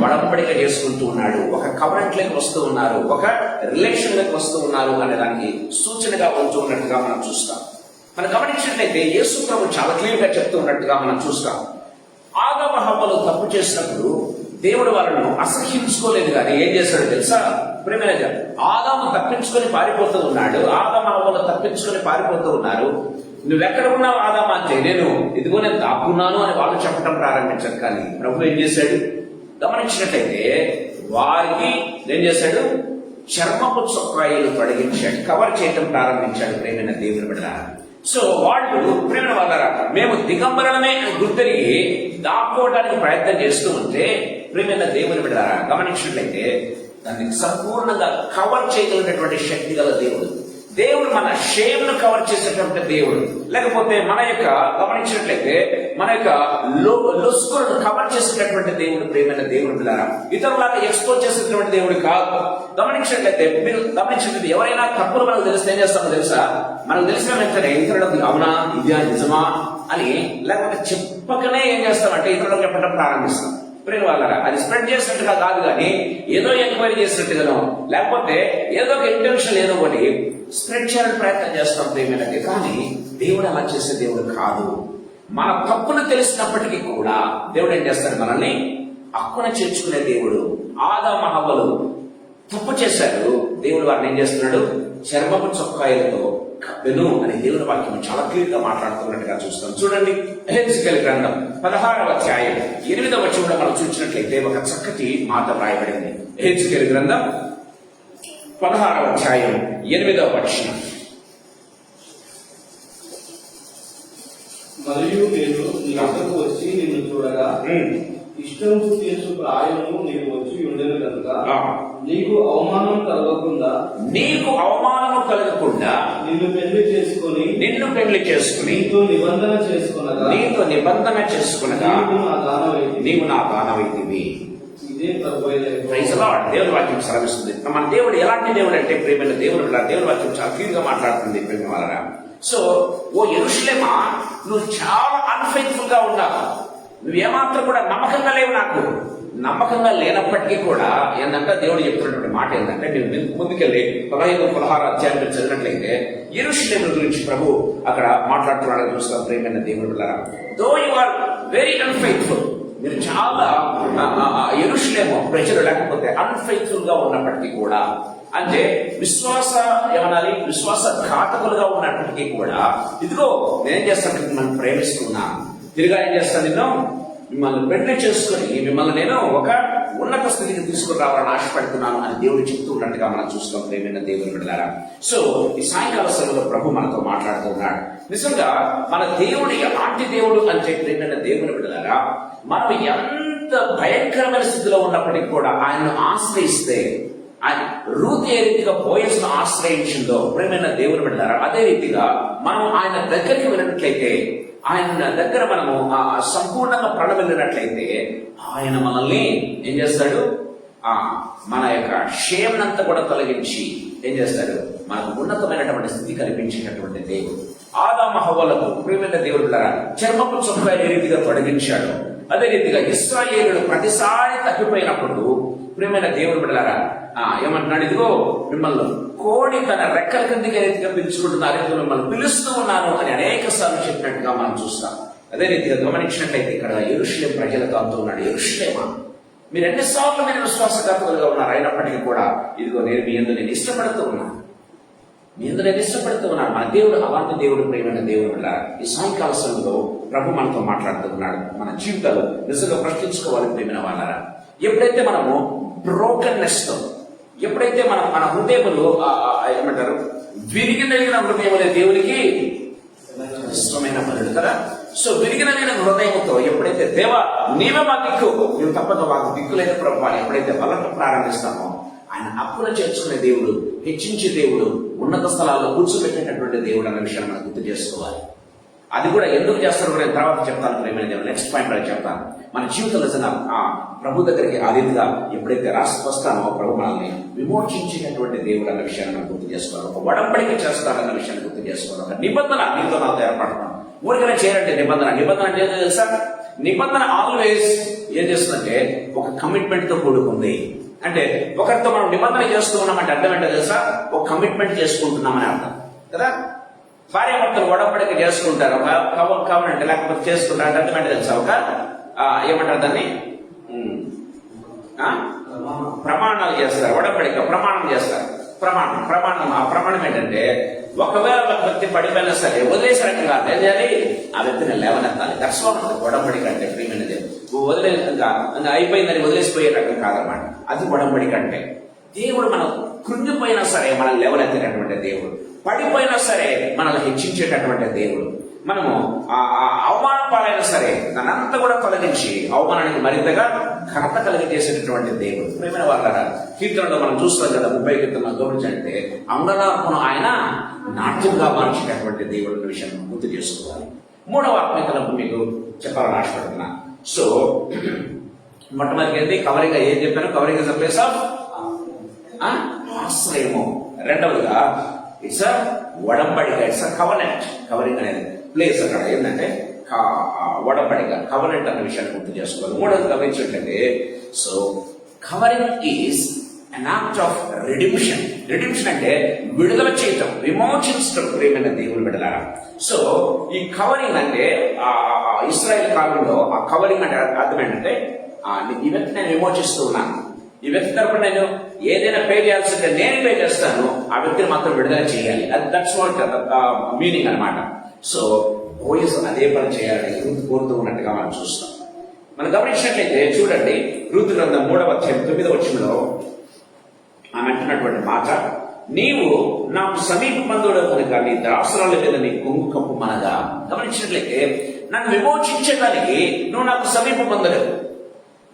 ఒడంబడిక చేసుకుంటూ ఉన్నాడు, ఒక కవనెంట్ లోకి వస్తూ ఉన్నారు, ఒక రిలేషన్ లోకి వస్తూ ఉన్నారు అనే దానికి సూచనగా ఉంటూ ఉన్నట్టుగా మనం చూస్తాం. మనం గమనించినట్లయితే యేసు ప్రభు చాలా క్లియర్ గా చెప్తూ ఉన్నట్టుగా మనం చూస్తాం. ఆదాము హవ్వలు తప్పు చేసినప్పుడు దేవుడు వాళ్ళను అసహ్యించుకోలేదు, కానీ ఏం చేశాడు తెలుసా? ప్రేమైన ఆదాము తప్పించుకొని పారిపోతూ ఉన్నాడు, ఆదాము హవ్వలు తప్పించుకొని పారిపోతూ ఉన్నారు. నువ్వెక్కడ ఉన్నావు ఆదామా అంటే, నేను ఇదిగో నేను దాక్కున్నాను అని వాళ్ళు చెప్పడం ప్రారంభించారు. కానీ ప్రభు ఏం చేశాడు? గమనించినట్లయితే వారికి ఏం చేశాడు? చర్మపు చొక్కాయిలు తొలగించాడు, కవర్ చేయటం ప్రారంభించాడు ప్రేమైన దేవుని బిడ్డ. సో వాళ్ళు ప్రేమ వాళ్ళ మేము దిగంబరమే అని గుర్తెరిగి దాక్కోవడానికి ప్రయత్నం చేస్తూ ఉంటే ప్రేమైన దేవుని బిడ్డలారా గమనించినట్లయితే దాన్ని సంపూర్ణంగా కవర్ చేయగలిగినటువంటి శక్తి గల దేవుడు. దేవుడు మన షేమ్ ను కవర్ చేసేటువంటి దేవుడు, లేకపోతే మన యొక్క గమనించినట్లయితే మన యొక్క లొసుకులను కవర్ చేసేటటువంటి దేవుడు ప్రేమైన దేవుడు బిడ్డలారా. ఇతరులాగా ఎక్స్పోజ్ చేసేటటువంటి దేవుడు కాదు. గమనించినట్లయితే మీరు గమనించినట్లయితే ఎవరైనా తప్పులు మనకు తెలిస్తే ఏం చేస్తామో తెలుసా? మనకు తెలిసిన వెంటనే ఇతరులకు అవునా ఇదే నిజమా అని లేకపోతే చెప్పకనే ఏం చేస్తామంటే ఇతరులకు చెప్పడం ప్రారంభిస్తాం. ప్రేమ వాళ్ళరా అది స్ప్రెడ్ చేసినట్టుగా కాదు, కానీ ఏదో ఎంక్వైరీ చేసినట్టుగానో లేకపోతే ఏదో ఒక ఇంటెన్షన్ ఏదో ఒకటి స్ప్రెడ్ చేయాలని ప్రయత్నం చేస్తాం ప్రేమలకి. కానీ దేవుడు అలా చేసే దేవుడు కాదు. మన తప్పులు తెలిసినప్పటికీ కూడా దేవుడు ఏం చేస్తాడు? మనల్ని అక్కున చేర్చుకునే దేవుడు. ఆదాము హవ్వలు తప్పు చేశారు, దేవుడు వారిని ఏం చేస్తున్నాడు? చర్మపు చొక్కాయలతో కప్పెను అని దేవుని వాక్యం చాలా క్లియర్ గా మాట్లాడుతున్నట్టుగా చూస్తాం. చూడండి, ఎహెజ్కేలు గ్రంథం 16వ అధ్యాయం 8వ వచనంలో మనం చూసినట్లయితే ఒక చక్కటి మాట వ్రాయబడింది. ఎహెజ్కేలు గ్రంథం 16వ అధ్యాయం 8వ వచనం. మరియు నేను నీ వద్దకు వచ్చి నిన్ను చూడగా ఇష్టం చేసు ప్రాయము నీకు వచ్చి ఉండేది కనుక నీకు అవమానం కలగకుండా నిన్ను పెళ్లి చేసుకుని నీతో నిబంధన చేసుకునగా నీవు నా దానవైతివి. ఇదే ప్రభు దేవుని వాక్యం సెలవిస్తుంది. మన దేవుడు ఎలాంటి దేవుడు అంటే ప్రేమైన దేవుడు. దేవుని వాక్యం చాలా క్లియర్ గా మాట్లాడుతుంది ప్రేమ వాళ్ళ. సో ఓ యెరూషలేమా, నువ్వు చాలా అన్ఫెయిత్ఫుల్ గా ఉన్నావు, నువ్వేమాత్రం కూడా నమ్మకంగా లేవు. నాకు నమ్మకంగా లేనప్పటికీ కూడా ఏంటంటే దేవుడు చెప్తున్నటువంటి మాట ఏంటంటే, నేను ముందుకెళ్ళి 15-16 అధ్యాయాలు చదివినట్లయితే యెరూషలేము గురించి ప్రభు అక్కడ మాట్లాడుతున్నాడని చూస్తాం ప్రేమైన దేవుడు. Though you are very unfaithful, మీరు చాలా యెరూషలేము ప్రజలు లేకపోతే అన్ఫెయిత్ఫుల్ గా ఉన్నప్పటికీ కూడా, అంటే విశ్వాస ఘాతకులుగా ఉన్నప్పటికీ కూడా, ఇదిగో నేనేం చేస్తాను? మిమ్మల్ని ప్రేమిస్తున్నా, తిరిగా ఏం చేస్తాను? నిన్ను మిమ్మల్ని పెళ్లి చేసుకుని మిమ్మల్ని నేను ఒక ఉన్నత స్థితికి తీసుకుని రావాలని ఆశపడుతున్నాను అని దేవుడు చెప్తూ ఉన్నట్టుగా మనం చూస్తాం ప్రేమైన దేవుని బిడ్డలారా. సో ఈ సాయంకాల సమయంలో ప్రభు మనతో మాట్లాడుతూ ఉన్నాడు. నిజంగా మన దేవుడు ఎలాంటి దేవుడు అంటే ప్రేమైన దేవుని బిడ్డలారా, మనం ఎంత భయంకరమైన స్థితిలో ఉన్నప్పటికీ కూడా ఆయనను ఆశ్రయిస్తే రూతు ఏ రీతిగా బోయస్ను ఆశ్రయించిందో ప్రేమైన దేవుని బిడ్డలారా, అదే రీతిగా మనం ఆయన దగ్గరికి వెళ్ళినట్లయితే, ఆయన దగ్గర మనము సంపూర్ణంగా వెళ్ళినట్లయితే ఆయన మనల్ని ఏం చేస్తాడు? మన యొక్క క్షేమనంతా కూడా తొలగించి ఏం చేస్తాడు? మనకు ఉన్నతమైనటువంటి స్థితి కల్పించేటటువంటి దేవుడు. ఆదాము హవ్వలకు ప్రియమైన దేవుడు బిడ్డలారా, చర్మపు చొక్కా ఏ రీతిగా తొలగించాడు, అదే రీతిగా ఇశ్రాయేలుడు ప్రతిసారి తప్పిపోయినప్పుడు ప్రియమైన దేవుడు బిడ్డలారా ఏమంటున్నాడు? ఇదిగో మిమ్మల్ని కోడి తన రెక్కల కిందకి ఏ రీతిగా పిలుచుకుంటున్నారు, మిమ్మల్ని పిలుస్తూ ఉన్నాను అని అనేక సార్లు చెప్పినట్టుగా మనం చూస్తాం. అదే రీతిగా గమనించినట్లయితే ఇక్కడ యెరూషలేము ప్రజలతో అంటున్నాడు, యెరూషలేమా మీరు ఎన్నిసార్లు మీరు విశ్వాసఘాతకులుగా ఉన్నారు, అయినప్పటికీ కూడా ఇదిగో నేను మీ యందు నేను ఇష్టపడుతూ ఉన్నాను, మీ యందు నేను ఇష్టపడుతూ ఉన్నాను. మన దేవుడు అలాంటి దేవుడు, ప్రియమైన దేవుడు. ఈ సాయంకాల సమయంలో ప్రభు మనతో మాట్లాడుతూ ఉన్నాడు. మన జీవితాలు నిజంగా ప్రశ్నించుకోవాలి ప్రియమైన వాళ్ళారా. ఎప్పుడైతే మనము బ్రోకన్నెస్ తో, ఎప్పుడైతే మన హృదయములు ఏమంటారు విరిగినగిన హృదయములే దేవునికి ఇష్టమైన పనులు కదా. సో విరిగినగిన హృదయంతో ఎప్పుడైతే దేవా నీవే మా దిక్కు, నువ్వు తప్పక మాకు దిక్కులేని ప్రభు అని ఎప్పుడైతే వలన ప్రారంభిస్తామో, ఆయన అప్పుల చేర్చుకునే దేవుడు, హెచ్చించే దేవుడు, ఉన్నత స్థలాల్లో కూర్చోబెట్టేటటువంటి దేవుడు అన్న విషయాన్ని మనం గుర్తు చేసుకోవాలి. అది కూడా ఎందుకు చేస్తారో నేను తర్వాత చెప్తాను ప్రియమైన దేవుడు. నెక్స్ట్ పాయింట్ లో చెప్తాను. మన జీవితంలో ప్రభు దగ్గరికి ఆ రీతిగా ఎప్పుడైతే వస్తానో ప్రభు మనల్ని విమోచించేటటువంటి దేవుడు అన్న విషయాన్ని మనం గుర్తు చేసుకోవాలి. ఒక ఒడంబడిక చేస్తాడన్న విషయాన్ని గుర్తు చేసుకోవాలి. ఒక నిబంధన నీతో నాతో ఏర్పడతాం. ఊరికనే చేయాలంటే నిబంధన అంటే ఏదో తెలుసా? నిబంధన ఆల్వేస్ ఏం చేస్తుందంటే ఒక కమిట్మెంట్ తో కూడుకుంది. అంటే ఒకరితో మనం నిబంధన చేస్తూ ఉన్నామంటే అర్థం ఏంటో తెలుసా? ఒక కమిట్మెంట్ చేసుకుంటున్నామని అర్థం కదా. భార్యాభర్తలు ఒడంబడిక చేసుకుంటారు, కవనంటే లేకపోతే చేసుకుంటారు, అర్థం ఏంటో తెలుసా? ఒక ఏమంటారు దాన్ని? ప్రమాణాలు చేస్తారు. ఒడంబడిక ప్రమాణం చేస్తారు. ప్రమాణం ఆ ప్రమాణం ఏంటంటే ఒకవేళ ఒక వ్యక్తి పడిపోయినా సరే వదిలేసారని కాదు, ఏం చేయాలి? ఆ వ్యక్తిని లేవనెత్తాలి. దర్శనం ఒడంబడిక అంటే ప్రియమైనది. అయిపోయిందని వదిలేసిపోయే రకం కాదన్నమాట. అది ఒడంబడిక అంటే. దేవుడు మనం కృంగిపోయినా సరే మనల్ని లేవనెత్తేటటువంటి దేవుడు, పడిపోయినా సరే మనల్ని హెచ్చించేటటువంటి దేవుడు, మనము అవమాన పాలైనా సరే దానంతా కూడా తొలగించి అవమానానికి మరింతగా ఘనత కలిగజేసేటటువంటి దేవుడు. ప్రేమైన వాళ్ళ కీర్తనలో మనం చూస్తాం కదా, 30 కీర్తన గమనించంటే అంగలార్పును ఆయన నాట్యంగా మార్చేటటువంటి దేవుడు అనే విషయాన్ని గుర్తు చేసుకోవాలి. మూడవ ఆత్మీయతలకు మీకు చెప్పాలని ఆశపడుతున్నా. సో మొట్టమొదటి కవరింగ్ ఏం చెప్పాను? Covering is a place of ఆశ్రయము. రెండవదిగా ఇట్స్ అ ఒడంబడిక, ఇట్స్ అ కవనెంట్. కవరింగ్ అనేది ప్లేస్ అక్కడ ఏంటంటే ఒడంబడిక, కవనెంట్ అన్న విషయాన్ని గుర్తు చేసుకోవాలి. మూడవది గమనించినట్లయితే so covering is an act of redemption. Redemption అంటే విడుదల చేయటం, విమోచించడం ప్రియమైన దేవుని బిడ్డలారా. సో ఈ కవరింగ్ అంటే ఇశ్రాయేల్ కాలంలో ఆ కవరింగ్ అంటే అర్థం ఏంటంటే ఈ వ్యక్తి నేను విమోచిస్తూ ఉన్నాను, ఈ వ్యక్తి తరపున నేను ఏదైనా పే చేయాల్సి ఉంటే నేను పే చేస్తాను, ఆ వ్యక్తిని మాత్రం విడుదల చేయాలి. అది దట్స్ వాట్ మీనింగ్ అనమాట. సో బోయస్ అదే పని చేయాలని రూతు కోరుతూ ఉన్నట్టుగా మనం చూస్తాం. మనం గమనించినట్లయితే చూడండి, రూతు గ్రంథం 3వ అధ్యాయం 9వ వచనంలో ఆమె అంటున్నటువంటి మాట, నీవు నాకు సమీప బంధువుడు కనుక నీ దాసరాల మీద నీ కొంగు కప్పు మనగా. గమనించినట్లయితే నన్ను విమోచించడానికి నువ్వు నాకు సమీప బంధువు,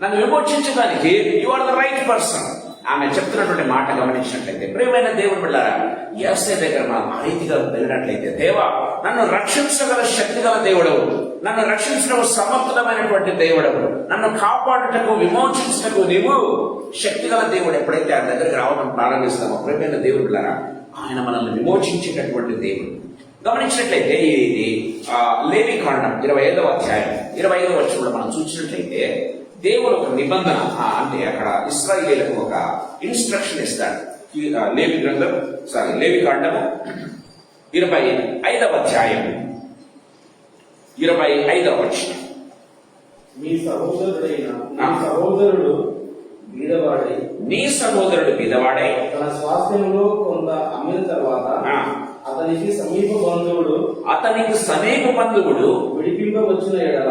నన్ను విమోచించడానికి you are the right person. ఆమె చెప్తున్నటువంటి మాట గమనించినట్లయితే ప్రియమైన దేవుని బిడ్డలారా, యేసయ్య దగ్గర మనం ఆ రీతిగా వెళ్ళినట్లయితే, దేవా నన్ను రక్షించగల శక్తి గల దేవుడవు, నన్ను రక్షించడం సమర్థమైనటువంటి దేవుడవు, నన్ను కాపాడుటకు విమోచించటకు నీవు శక్తి గల దేవుడు. ఎప్పుడైతే ఆయన దగ్గరికి రావడం ప్రారంభిస్తామో ప్రియమైన దేవుని బిడ్డలారా, ఆయన మనల్ని విమోచించేటటువంటి దేవుడు. గమనించినట్లయితే ఇది లేవికాండం 25వ అధ్యాయం 25వ వచనంలో మనం చూసినట్లయితే దేవుడు ఒక నిబంధన అంటే అక్కడ ఇశ్రాయేలుకు ఒక ఇన్స్ట్రక్షన్ ఇస్తాడు. లేవికాండము 25వ అధ్యాయం 25వ వచనం, నీ సహోదరుడు బీదవాడై తన స్వాస్థ్యంలో కొంత అమ్మిన తర్వాత అతనికి సమీప బంధువుడు విడిపింపవచ్చిన ఎడల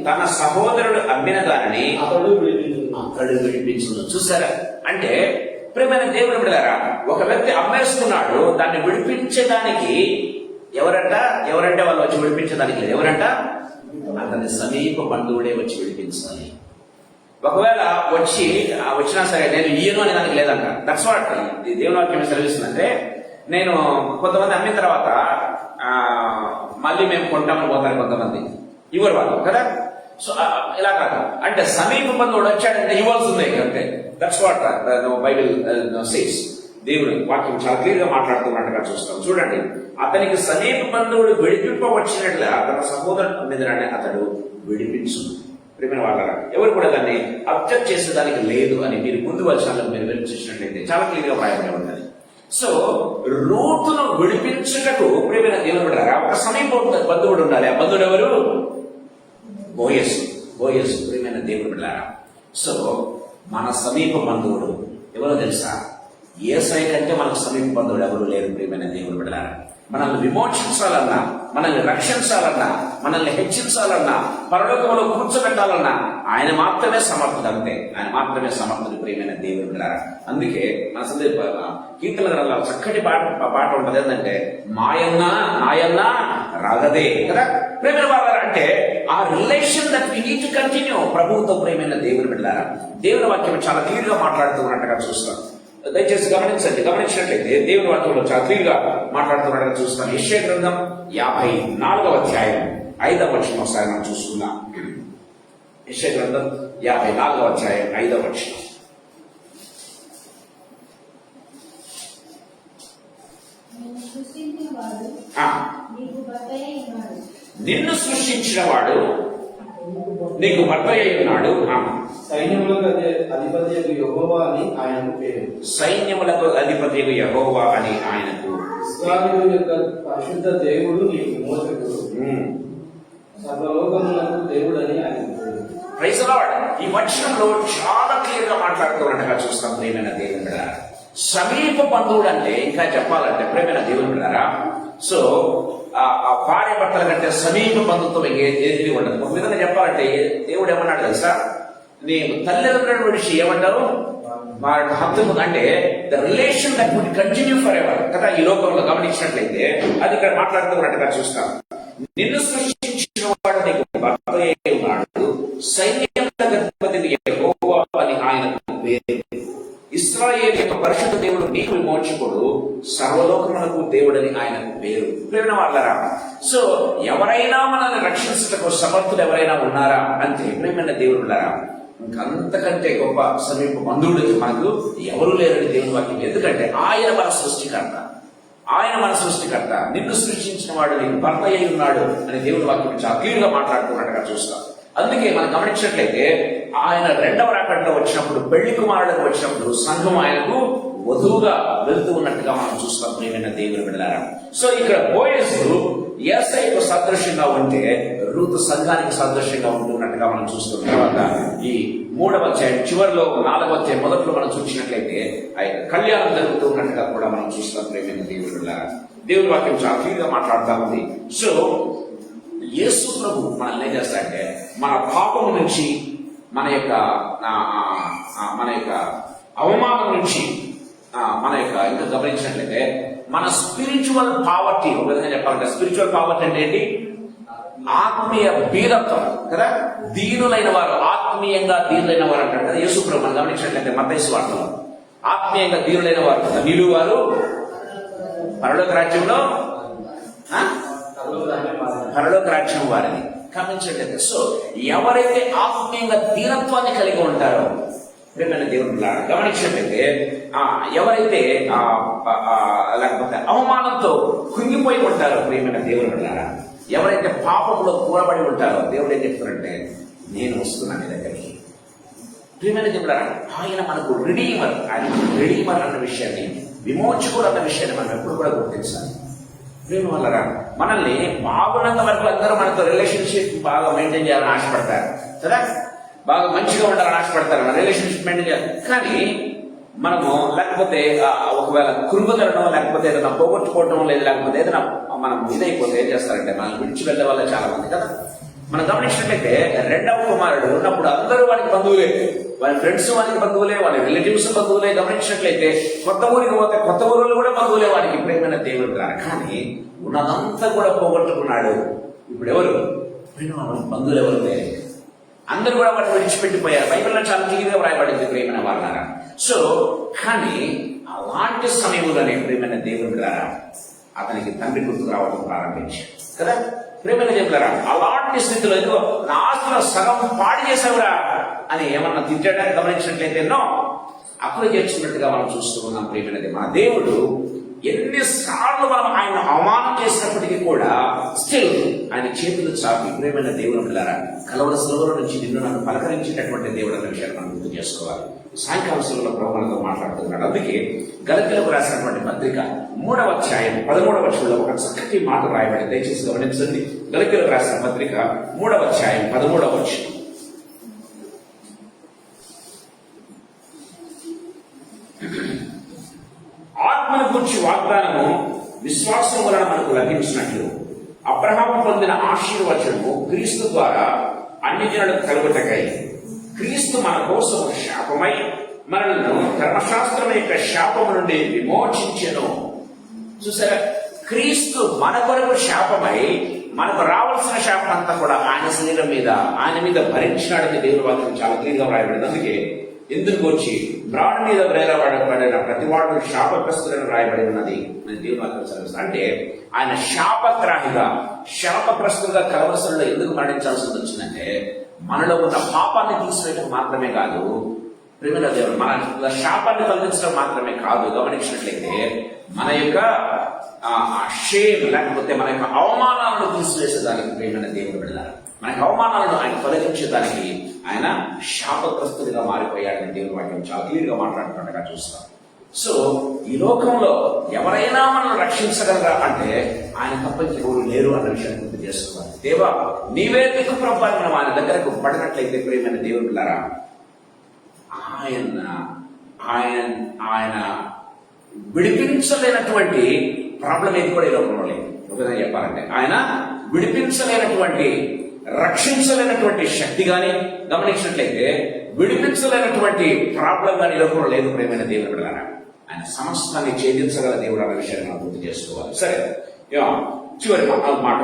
తన సహోదరుడు అమ్మిన దానిని అతడు విడిపించును. చూసారా? అంటే ప్రియమైన దేవుని బిడ్డలారా, ఒక వ్యక్తి అమ్మేసుకున్నాడు, దాన్ని విడిపించడానికి ఎవరంటే వాళ్ళు వచ్చి విడిపించడానికి లేదు. ఎవరంట? అతని సమీప బంధువుడే వచ్చి విడిపించాలి. ఒకవేళ వచ్చినా సరే నేను ఇయ్యను అనే దానికి లేదంట. దట్స్ వాట్ దేవుని వాక్యం సెలవిస్తుందంటే, నేను కొంతమంది అమ్మిన తర్వాత మళ్ళీ మేము కొంటామని పోతారు కొంతమంది, ఇవ్వరు వాళ్ళు కదా. సో ఇలా కాదు, అంటే సమీప బంధువుడు వచ్చాడంటే ఇవ్వాల్సిందే అంటే. That's what Bible says. దేవుడు వాక్యం చాలా క్లియర్ గా మాట్లాడుతున్నట్టుగా చూస్తాం. చూడండి, అతనికి సమీప బంధువుడు విడిపింపవచ్చినట్లే తన సహోదరుడు మీదనే అతడు విడిపించు. ప్రియమైన వాళ్ళరా, ఎవరు కూడా దాన్ని అబ్జెక్ట్ చేసేదానికి లేదు అని మీరు ముందు వచనాలను మీరు వినిపించినట్లయితే చాలా క్లియర్ గా రాయబడి ఉన్నది. సో రూతును విడిపించుటకు ప్రియమైన దేవుడు బిడ్డలారా ఒక సమీప బంధువుడు ఉండాలి. ఆ బంధువుడు ఎవరు? బోయసు. ప్రియమైన దేవుడు బిడ్డలారా, సో మన సమీప బంధువుడు ఎవరో తెలుసా? యేసయ్య కంటే మనకు సమీప బంధువుడు ఎవరు లేరు. ప్రియమైన దేవుడు బిడ్డలారా, మనల్ని విమోచించాలన్నా, మనల్ని రక్షించాలన్నా, మనల్ని హెచ్చించాలన్నా, పరలోకంలో కూర్చోబెట్టాలన్నా ఆయన మాత్రమే సమర్థుడు. అంతే, ఆయన మాత్రమే సమర్థుడు. ప్రియమైన దేవుడు బిడ్డలారా, అందుకే మన కీర్తన గ్రంథంలో చక్కటి పాట ఉంటది. ఏంటంటే మాయన్నా నాయన్నా రాగదే కదా. ప్రియమైన వాళ్ళ అంటే ఆ relation that we need to continue ప్రభువుతో. ప్రియమైన దేవుని బిడ్డలారా, దేవుని వాక్యం చాలా క్లియర్ గా మాట్లాడుతున్నట్టుగా చూస్తాం. దయచేసి గమనించినట్లయితే దేవుని వాక్యంలో చాలా క్లియర్ గా మాట్లాడుతున్నట్టుగా చూస్తాం. యెషయా గ్రంథం 54వ అధ్యాయం 5వ వచనం ఒకసారి మనం చూసుకుందాం. యెషయా గ్రంథం 54వ అధ్యాయం 5వ వచనం. నిన్ను సృష్టించిన వాడు నీకు భర్త అయి ఉన్నాడు. సైన్యములకు అధిపతి యెహోవా అని ఆయనకు పేరు. సైన్యములకు అధిపతి యెహోవా అని ఆయనకు. ఇశ్రాయేలు యొక్క పరిశుద్ధ దేవుడు నీకు విమోచకుడు, సర్వలోకములకు దేవుడు అని ఆయనకు పేరు. Praise the lord. ఈ వచనంలో చాలా క్లియర్ గా మాట్లాడుతున్నట్టుగా చూస్తాం. ప్రియమైన దేవుని బిడ్డలారా, సమీప బంధువుడు అంటే ఇంకా చెప్పాలంటే ప్రియమైన దేవుని బిడ్డలారా, సో ఆ భార్య భర్తల కంటే సమీప బంధుత్వం ఏది ఉండదు. ఒక విధంగా చెప్పాలంటే దేవుడు ఏమన్నాడు తెలుసా? నీ తల్లిదండ్రుల విషయం ఏమంటారు? వారి హక్కు అంటే the relation that would continue for ever కదా. ఈ లోకంలో గమనించినట్లయితే అది ఇక్కడ మాట్లాడుతున్నట్టుగా చూస్తాం. నిన్ను సృష్టించిన వాడు నీకు భర్త అయి ఉన్నాడు, సైన్యములకు అధిపతి యెహోవా అని ఆయనకు పేరు. ఇశ్రాయేలు యొక్క పరిశుద్ధ దేవుడు నీకు విమోచకుడు, సర్వలోకములకు దేవుడని ఆయనకు పేరు. ప్రియమైన వాళ్ళరా, సో ఎవరైనా మనల్ని రక్షించటకు సమర్థులు ఎవరైనా ఉన్నారా అంటే ప్రియమైన దేవుడులారా, ఇంకంతకంటే గొప్ప సమీప బంధువుడికి మనకు ఎవరు లేరని దేవుని వాక్యం. ఎందుకంటే ఆయన మన సృష్టికర్త. నిన్ను సృష్టించిన వాడు నీకు భర్త అయి ఉన్నాడు అని దేవుని వాక్యం చాలా క్లియర్ గా మాట్లాడుతున్నట్టుగా చూస్తాం. అందుకే మనం గమనించినట్లయితే ఆయన రెండవ రాకడలో వచ్చినప్పుడు, పెళ్లి కుమారులకు వచ్చినప్పుడు సంఘం ఆయనకు వధువుగా వెళ్తూ ఉన్నట్టుగా మనం చూస్తాం. ప్రియమైన దేవుని బిడ్డలారా, సో ఇక్కడ బోయసు యేసయ్యకు సదృశ్యంగా ఉంటే రూతు సంఘానికి సదృశ్యంగా ఉంటున్నట్టుగా మనం చూస్తున్న తర్వాత ఈ 3వ అధ్యాయం చివరిలో 4వ అధ్యాయం మొదట్లో మనం చూసినట్లయితే ఆయన కళ్యాణం జరుగుతూ ఉన్నట్టుగా కూడా మనం చూస్తాం. ప్రియమైన దేవుని బిడ్డలారా, దేవుని వాక్యం చాలా క్లియర్గా మాట్లాడుతూ ఉంది. సో యేసు ప్రభు మనల్ని ఏం చేస్తాడంటే మన పాపము నుంచి, మన యొక్క అవమానం నుంచి, ఇంకా గమనించినట్లయితే మన స్పిరిచువల్ పావర్టీ, ఒక విధంగా చెప్పాలంటే స్పిరిచువల్ పావర్టీ అంటే ఏంటి? ఆత్మీయ బీదత్వం కదా. దీనులైన వారు, ఆత్మీయంగా దీనులైన వారు అంటారు కదా యేసు ప్రభు. మనం గమనించినట్లయితే మత్తయి సువార్తలో ఆత్మీయంగా దీనులైన వారు, ధనిలు వారు పరలోక రాజ్యంలో పరలోక రాజ్యం వారిని గమనించినట్లయితే, సో ఎవరైతే ఆత్మీయంగా దీనత్వాన్ని కలిగి ఉంటారో ప్రియమైన దేవుని గమనించినట్లయితే, ఎవరైతే లేకపోతే అవమానంతో కుంగిపోయి ఉంటారో ప్రియమైన దేవుని బిడ్డలారా, ఎవరైతే పాపంలో కూరబడి ఉంటారో దేవుడు ఏం చెప్తారంటే నేను వస్తున్నాను నీ దగ్గరికి. ప్రియమైన దేవుడారా, ఆయన మనకు రిడీమర్. ఆయన రిడీమర్ అన్న విషయాన్ని, విమోచకుడు అన్న విషయాన్ని మనం ఎప్పుడు కూడా గుర్తించాలి. ప్రేమ వల్లరా, మనల్ని బాగున్నంత వరకు అందరూ మనతో రిలేషన్షిప్ బాగా మెయింటైన్ చేయాలని ఆశపడతారు కదా, బాగా మంచిగా ఉండాలని ఆశపడతారు, మన రిలేషన్షిప్ మెయింటైన్ చేయాలి. కానీ మనము లేకపోతే ఒకవేళ కురుకుదలడం, లేకపోతే ఏదైనా పోగొట్టుకోవటం, లేకపోతే ఏదైనా మనం ఇదైపోతే ఏం చేస్తారంటే మనం విడిచి వెళ్ళే వాళ్ళే చాలా మంది కదా. మనం గమనించినట్లయితే రెండవ కుమారుడు ఉన్నప్పుడు అందరూ వాడికి బంధువులే, వాళ్ళ ఫ్రెండ్స్ వాడికి బంధువులే, వాళ్ళ రిలేటివ్స్ బంధువులే. గమనించినట్లయితే కొత్త ఊరికి పోతే కొత్త ఊరిలో కూడా బంధువులే వాడికి. ప్రేమైన దేవుడు గారు కానీ ఉన్నదంతా కూడా పోగొట్టుకున్నాడు. ఇప్పుడు ఎవరు బంధువులు? ఎవరు లేరు. అందరూ కూడా వాటిని విడిచిపెట్టిపోయారు. బైబిల్లో చాలా క్లియర్గా వ్రాయబడింది ప్రేమైన వాళ్ళారా. సో కానీ అలాంటి సమయంలోనే ప్రేమైన దేవుని బిడ్డలారా అతనికి తండ్రి గుర్తు రావడం ప్రారంభించాడు కదా. ప్రేమైన దేవులారా అలాంటి స్థితిలో ఏదో నా ఆస్తుల సగం పాడు చేసావురా అని ఏమన్నా తిట్టడానికి గమనించినట్లయితే ఎన్నో అప్పుడు చేర్చున్నట్టుగా మనం చూస్తూ ఉన్నాం. ప్రేమైనది మన దేవుడు ఎన్నిసార్లు మనం ఆయన అవమానం చేసినప్పటికీ కూడా స్టిల్ ఆయన చేతులు చాపి ప్రేమైన దేవుని బిడ్డలారా కలవర శిలువల నుంచి నిన్ను నన్ను పలకరించేటటువంటి దేవుడు అన్న విషయాన్ని మనం గుర్తు చేసుకోవాలి. సాయంకాల శిలువలో ప్రభువులతో మాట్లాడుతున్నాడు. అందుకే గలతీయులకు రాసినటువంటి పత్రిక 3వ అధ్యాయం 13వ వచనంలో ఒక చక్కటి మాట రాయబడి దయచేసి గమనించండి. గలతీయులకు రాసిన పత్రిక 3వ అధ్యాయం 13వ వచనం. ఆత్మను గురించి వాగ్దానము విశ్వాసం వలన మనకు లభించినట్లు అబ్రహాము పొందిన ఆశీర్వచనము క్రీస్తు ద్వారా అన్ని జనులకు కలుగుటకై క్రీస్తు మన కోసం శాపమై మనల్ని ధర్మశాస్త్రం యొక్క శాపము నుండి విమోచించెను. చూసారా, క్రీస్తు మన కొరకు శాపమై మనకు రావాల్సిన శాపం అంతా కూడా ఆయన శరీరం మీద ఆయన మీద భరించినాడని దేవుని వాక్యం చాలా క్లియర్గా రాయబడింది. అందుకే ఎందుకు వచ్చి బ్రాడ్ మీద వేలబడిన ప్రతి వాడు శాపగ్రస్తులను రాయబడి ఉన్నది అని దేవుని వాక్యం చదివిస్తుంది. అంటే ఆయన శాపగ్రస్తులుగా కలవరసంలో ఎందుకు మరణించాల్సి వచ్చిందంటే మనలో ఉన్న పాపాన్ని తీసివేయడం మాత్రమే కాదు, ప్రేమల దేవుడు మన శాపాన్ని తొలగించడం మాత్రమే కాదు, గమనించినట్లయితే మన యొక్క షేమ్ లేకపోతే మన యొక్క అవమానాలను తీసివేసేదానికి ప్రేమైన దేవుడు వెళ్ళాలి. మనకి అవమానాలను ఆయన తొలగించేదానికి ఆయన శాపగ్రస్తుడిగా మారిపోయాడని దేవుని వాక్యం చాలా క్లియర్గా మాట్లాడుతున్నట్టుగా చూస్తాం. సో ఈ లోకంలో ఎవరైనా మనల్ని రక్షించగలరా అంటే ఆయన తప్ప ఎవరు లేరు అన్న విషయాన్ని గుర్తు చేసుకోవాలి. దేవా నీవే దిక్కు ప్రభు అని మనం ఆయన దగ్గరకు పడినట్లయితే ప్రేమైన దేవుడు పిల్లరా ఆయన విడిపించలేనటువంటి ప్రాబ్లం ఏది కూడా ఈ లోకంలో లేదు. ఒకసారి చెప్పాలంటే ఆయన విడిపించలేనటువంటి రక్షించలేనటువంటి శక్తి కానీ గమనించినట్లయితే విడిపించలేనటువంటి ప్రాబ్లం కానీ ఈ లోకంలో లేదు ప్రేమైన దేవుడు పిల్లరా. ఆయన సమస్తాన్ని ఛేదించగల దేవుడు అన్న విషయాన్ని మనం గుర్తు చేసుకోవాలి. సరే, చివరి మాట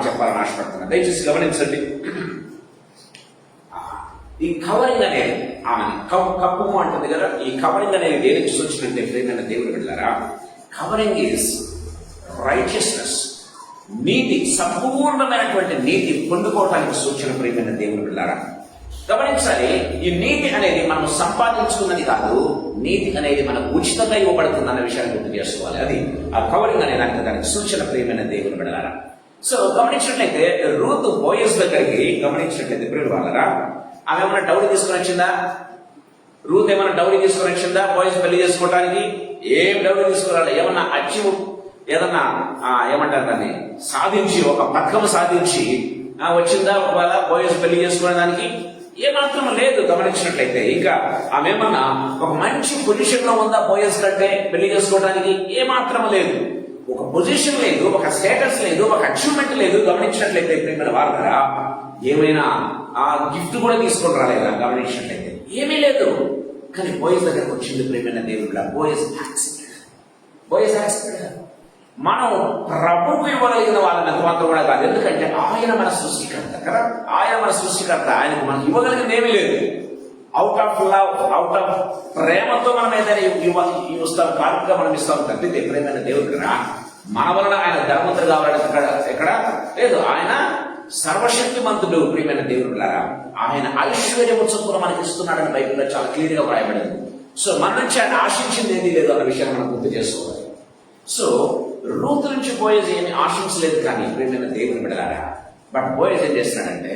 చెప్పాలని ఆశపడుతున్నా, దయచేసి గమనించండి. ఈ కవరింగ్ అనేది ఆమె కప్పు అంటుంది కదా, ఈ కవరింగ్ అనేది దేనికి సూచనంటే ప్రేమైన దేవుడు వెళ్ళారా, కవరింగ్ ఈజ్ రైచియస్నెస్, నీతి, సంపూర్ణమైనటువంటి నీతి పొందుకోవడానికి సూచన ప్రేమైన దేవుడు వెళ్ళారా. గమనించాలి, ఈ నీతి అనేది మనం సంపాదించుకున్నది కాదు, నీతి అనేది మనకు ఉచితంగా ఇవ్వబడుతుంది అన్న విషయాన్ని గుర్తు చేసుకోవాలి. అది ఆ కవరింగ్ అనే దానికి సూచన ప్రేమైన దేవుడు వెళ్ళారా. సో గమనించినట్లయితే రూత్ బోయస్ దగ్గరికి గమనించినట్లయితే ప్రియుల వాళ్ళరా, ఆమె ఏమైనా డౌరీ తీసుకొని వచ్చిందా? రూత్ ఏమైనా డౌరీ తీసుకొని వచ్చిందా బాయ్స్ పెళ్లి చేసుకోవడానికి? ఏం డౌరీ తీసుకురాలి. ఏమన్నా అచీవ్ ఏదన్నా ఏమంటారు దాన్ని సాధించి ఒక పథకం సాధించి వచ్చిందా ఒకవేళ బాయ్స్ పెళ్లి చేసుకోవడానికి? ఏమాత్రం లేదు. గమనించినట్లయితే ఇంకా ఆమె ఏమన్నా ఒక మంచి పొజిషన్ లో ఉందా బాయ్స్ కంటే పెళ్లి చేసుకోవడానికి? ఏమాత్రం లేదు. ఒక పొజిషన్ లేదు, ఒక స్టేటస్ లేదు, ఒక అచీవ్మెంట్ లేదు. గమనించినట్లయితే ప్రేమల వారా ఏమైనా ఆ గిఫ్ట్ కూడా తీసుకొని రాలేదా? గమనించినట్లయితే ఏమీ లేదు. కానీ బాయ్స్ దగ్గరకు వచ్చింది ప్రేమైన దేవుడు. Boys accepted. మనం ప్రభుకు ఇవ్వగలిగిన వాళ్ళని ఎంత మాత్రం కూడా కాదు. ఎందుకంటే ఆయన మన సృష్టికర్త కదా, ఆయన మన సృష్టికర్త. ఆయనకు మనకి ఇవ్వగలిగింది ఏమీ లేదు. Out of love, out of ప్రేమతో మనం ఏదైనా ఇస్తాం, కానుకగా మనం ఇస్తాం తప్పితే ప్రేమైన దేవుడు మన వలన ఆయన ధర్మంతుడు కావాలని ఎక్కడ లేదు. ఆయన సర్వశక్తిమంతుడు ప్రియమైన దేవుడు. ఆయన ఐశ్వర్యము చొప్పున మనకి ఇస్తున్నాడని బైబిల్లో చాలా క్లియర్ గా వ్రాయబడింది. సో మన నుంచి ఆయన ఆశించింది ఏది లేదు అన్న విషయాన్ని మనం గుర్తు చేసుకోవాలి. సో రూత్ నుంచి బోయజ్ ఏమి ఆశించలేదు, కానీ ప్రియమైన దేవుని బిడ్డలారా. బట్ బోయజ్ ఏం చేస్తున్నాడంటే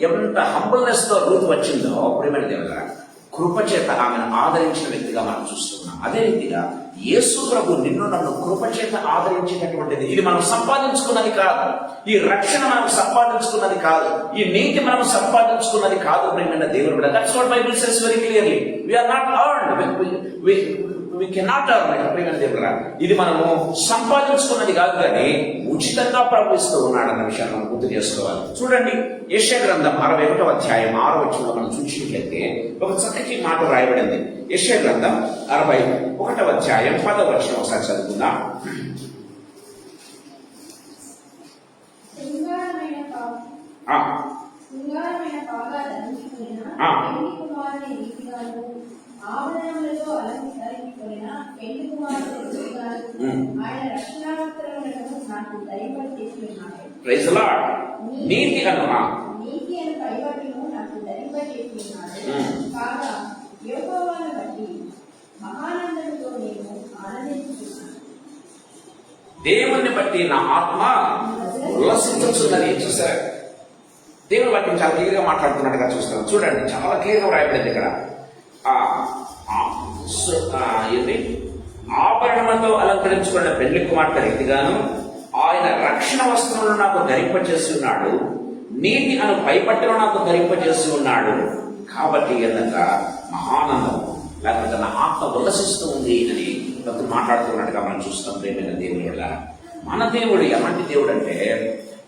ఎంత హంబల్నెస్ తో రూత్ వచ్చిందో ప్రియమైన దేవులారా, కృపచేత ఆమెను ఆదరించిన వ్యక్తిగా మనం చూస్తున్నాం. అదే రీతిగా యేసు ప్రభు నిన్ను నన్ను కృపచేత ఆదరించేటటువంటిది. ఇది మనం సంపాదించుకున్నది కాదు, ఈ రక్షణ మనం సంపాదించుకున్నది కాదు, ఈ నీతి మనం సంపాదించుకున్నది కాదు ప్రియమైన దేవుని బిడ్డ. That's what Bible says very clearly. We are not earned, we cannot earn it ప్రియమైన దేవుడా. ఇది మనము సంపాదించుకున్నది కాదు, కానీ ఉచితంగా ప్రవహిస్తూ ఉన్నాడన్న విషయాన్ని మనం గుర్తు చేసుకోవాలి. చూడండి, యెషయా గ్రంథం 61వ అధ్యాయం 6వ వచనంలో మనం చూసినట్లయితే ఒక చక్కటి మాట రాయబడింది. యెషయా గ్రంథం 61వ అధ్యాయం 10వ వచనం ఒకసారి చదువుకుందాం. శృంగారమైన పాదాలను ఆ. పెళ్లి కుమారుని రీతిగాను ఆభరణములతో అలంకరించుకొనిన పెళ్లి కుమారుని రీతిగాను ఆయన రక్షణావసరములను నాకు ధరింపచేసి ఉన్నాడు. Praise the lord. నీతి అనుమా నీతి అని పైబట్టును నాకు ధరింపచేసి ఉన్నాడు. కాగా యెహోవాను బట్టి మహానందముతో నేను ఆనందించుతున్నాను. దేవుణ్ణి బట్టి నా ఆత్మ ఉల్లసించున్నది. చూసారా, దేవుని వాక్యం చాలా క్లియర్ గా మాట్లాడుతున్నట్టుగా చూస్తాం. చూడండి, చాలా క్లియర్ గా రాయబడింది ఇక్కడ. ఏంటి, ఆభరణములతో అలంకరించుకున్న పెళ్లి కుమార్తె రీతిగాను ఆయన రక్షణ వస్త్రములను నాకు ధరింపచేసి ఉన్నాడు. నీతి అను పైపట్టను నాకు ధరింపచేసి ఉన్నాడు. కాబట్టి ఏంటంటే మహానందం, లేకపోతే నా ఆత్మ ఉల్లసిస్తూ ఉంది అని భక్తులు మాట్లాడుతున్నట్టుగా మనం చూస్తాం. ప్రేమైన దేవుని వల్ల మన దేవుడు ఎలాంటి దేవుడు అంటే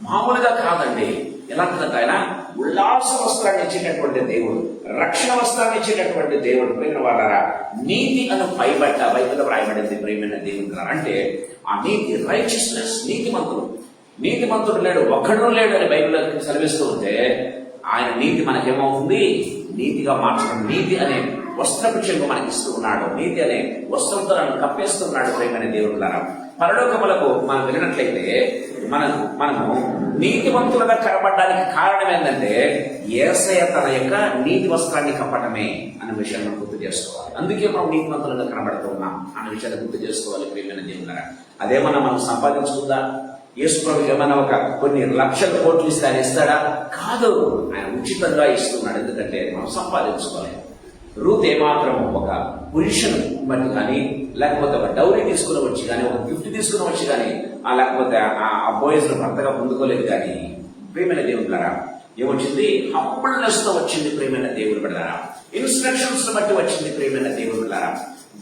మామూలుగా కాదండి. ఎలాంటిదంటే ఆయన ఉల్లాస వస్త్రాన్ని ఇచ్చేటటువంటి దేవుడు, రక్షణ వస్త్రాన్ని ఇచ్చేటటువంటి దేవుడు. ప్రేమ వాళ్ళారా, నీతి అను పైబట్ట బైబిల్లో రాయబడింది. ప్రేమైన దేవుడు అంటే ఆ నీతి, రైచియస్నెస్, నీతిమంతుడు లేడు, ఒక్కడు లేడు అని బైబిల్లో సెలవిస్తూ ఉంటే ఆయన నీతి మనకేమవుతుంది, నీతిగా మార్చడం. నీతి అనే వస్త్రపు చెంగు మనకి ఇస్తూ ఉన్నాడు. నీతి అనే వస్త్రంతో నన్ను కప్పేస్తున్నాడు. ప్రేమైన దేవుడు ద్వారా పరలోకములకు మనం వెళ్ళినట్లయితే మనము నీతివంతులుగా కనబడడానికి కారణం ఏంటంటే యేసయ్య తన యొక్క నీతి వస్త్రాన్ని కప్పటమే అన్న విషయాన్ని మనం గుర్తు చేసుకోవాలి. అందుకే మనం నీతివంతులుగా కనబడుతూ ఉన్నాం అన్న విషయాన్ని గుర్తు చేసుకోవాలి. ప్రేమైన దేవుడు ద్వారా అదేమన్నా మనం సంపాదించుకుందా? యేసు ప్రభు ఏమైనా ఒక కొన్ని లక్షల కోట్లు ఇస్తే ఆయన ఇస్తాడా? కాదు, ఆయన ఉచితంగా ఇస్తున్నాడు. ఎందుకంటే మనం సంపాదించుకోలేదు. రూత్ ఏమాత్రం ఒక పురుషుని బట్టి కానీ, లేకపోతే ఒక డౌరీ తీసుకుని వచ్చి కానీ, ఒక గిఫ్ట్ తీసుకుని వచ్చి కానీ, లేకపోతే ఆ బాయ్స్ భర్తగా పొందుకోలేదు. కానీ ప్రేమైన దేవుడు ద్వారా ఏమొచ్చింది? హంబుల్నెస్ తో వచ్చింది. ప్రేమైన దేవుడు ద్వారా ఇన్స్ట్రక్షన్స్ బట్టి వచ్చింది. ప్రేమైన దేవుడు ద్వారా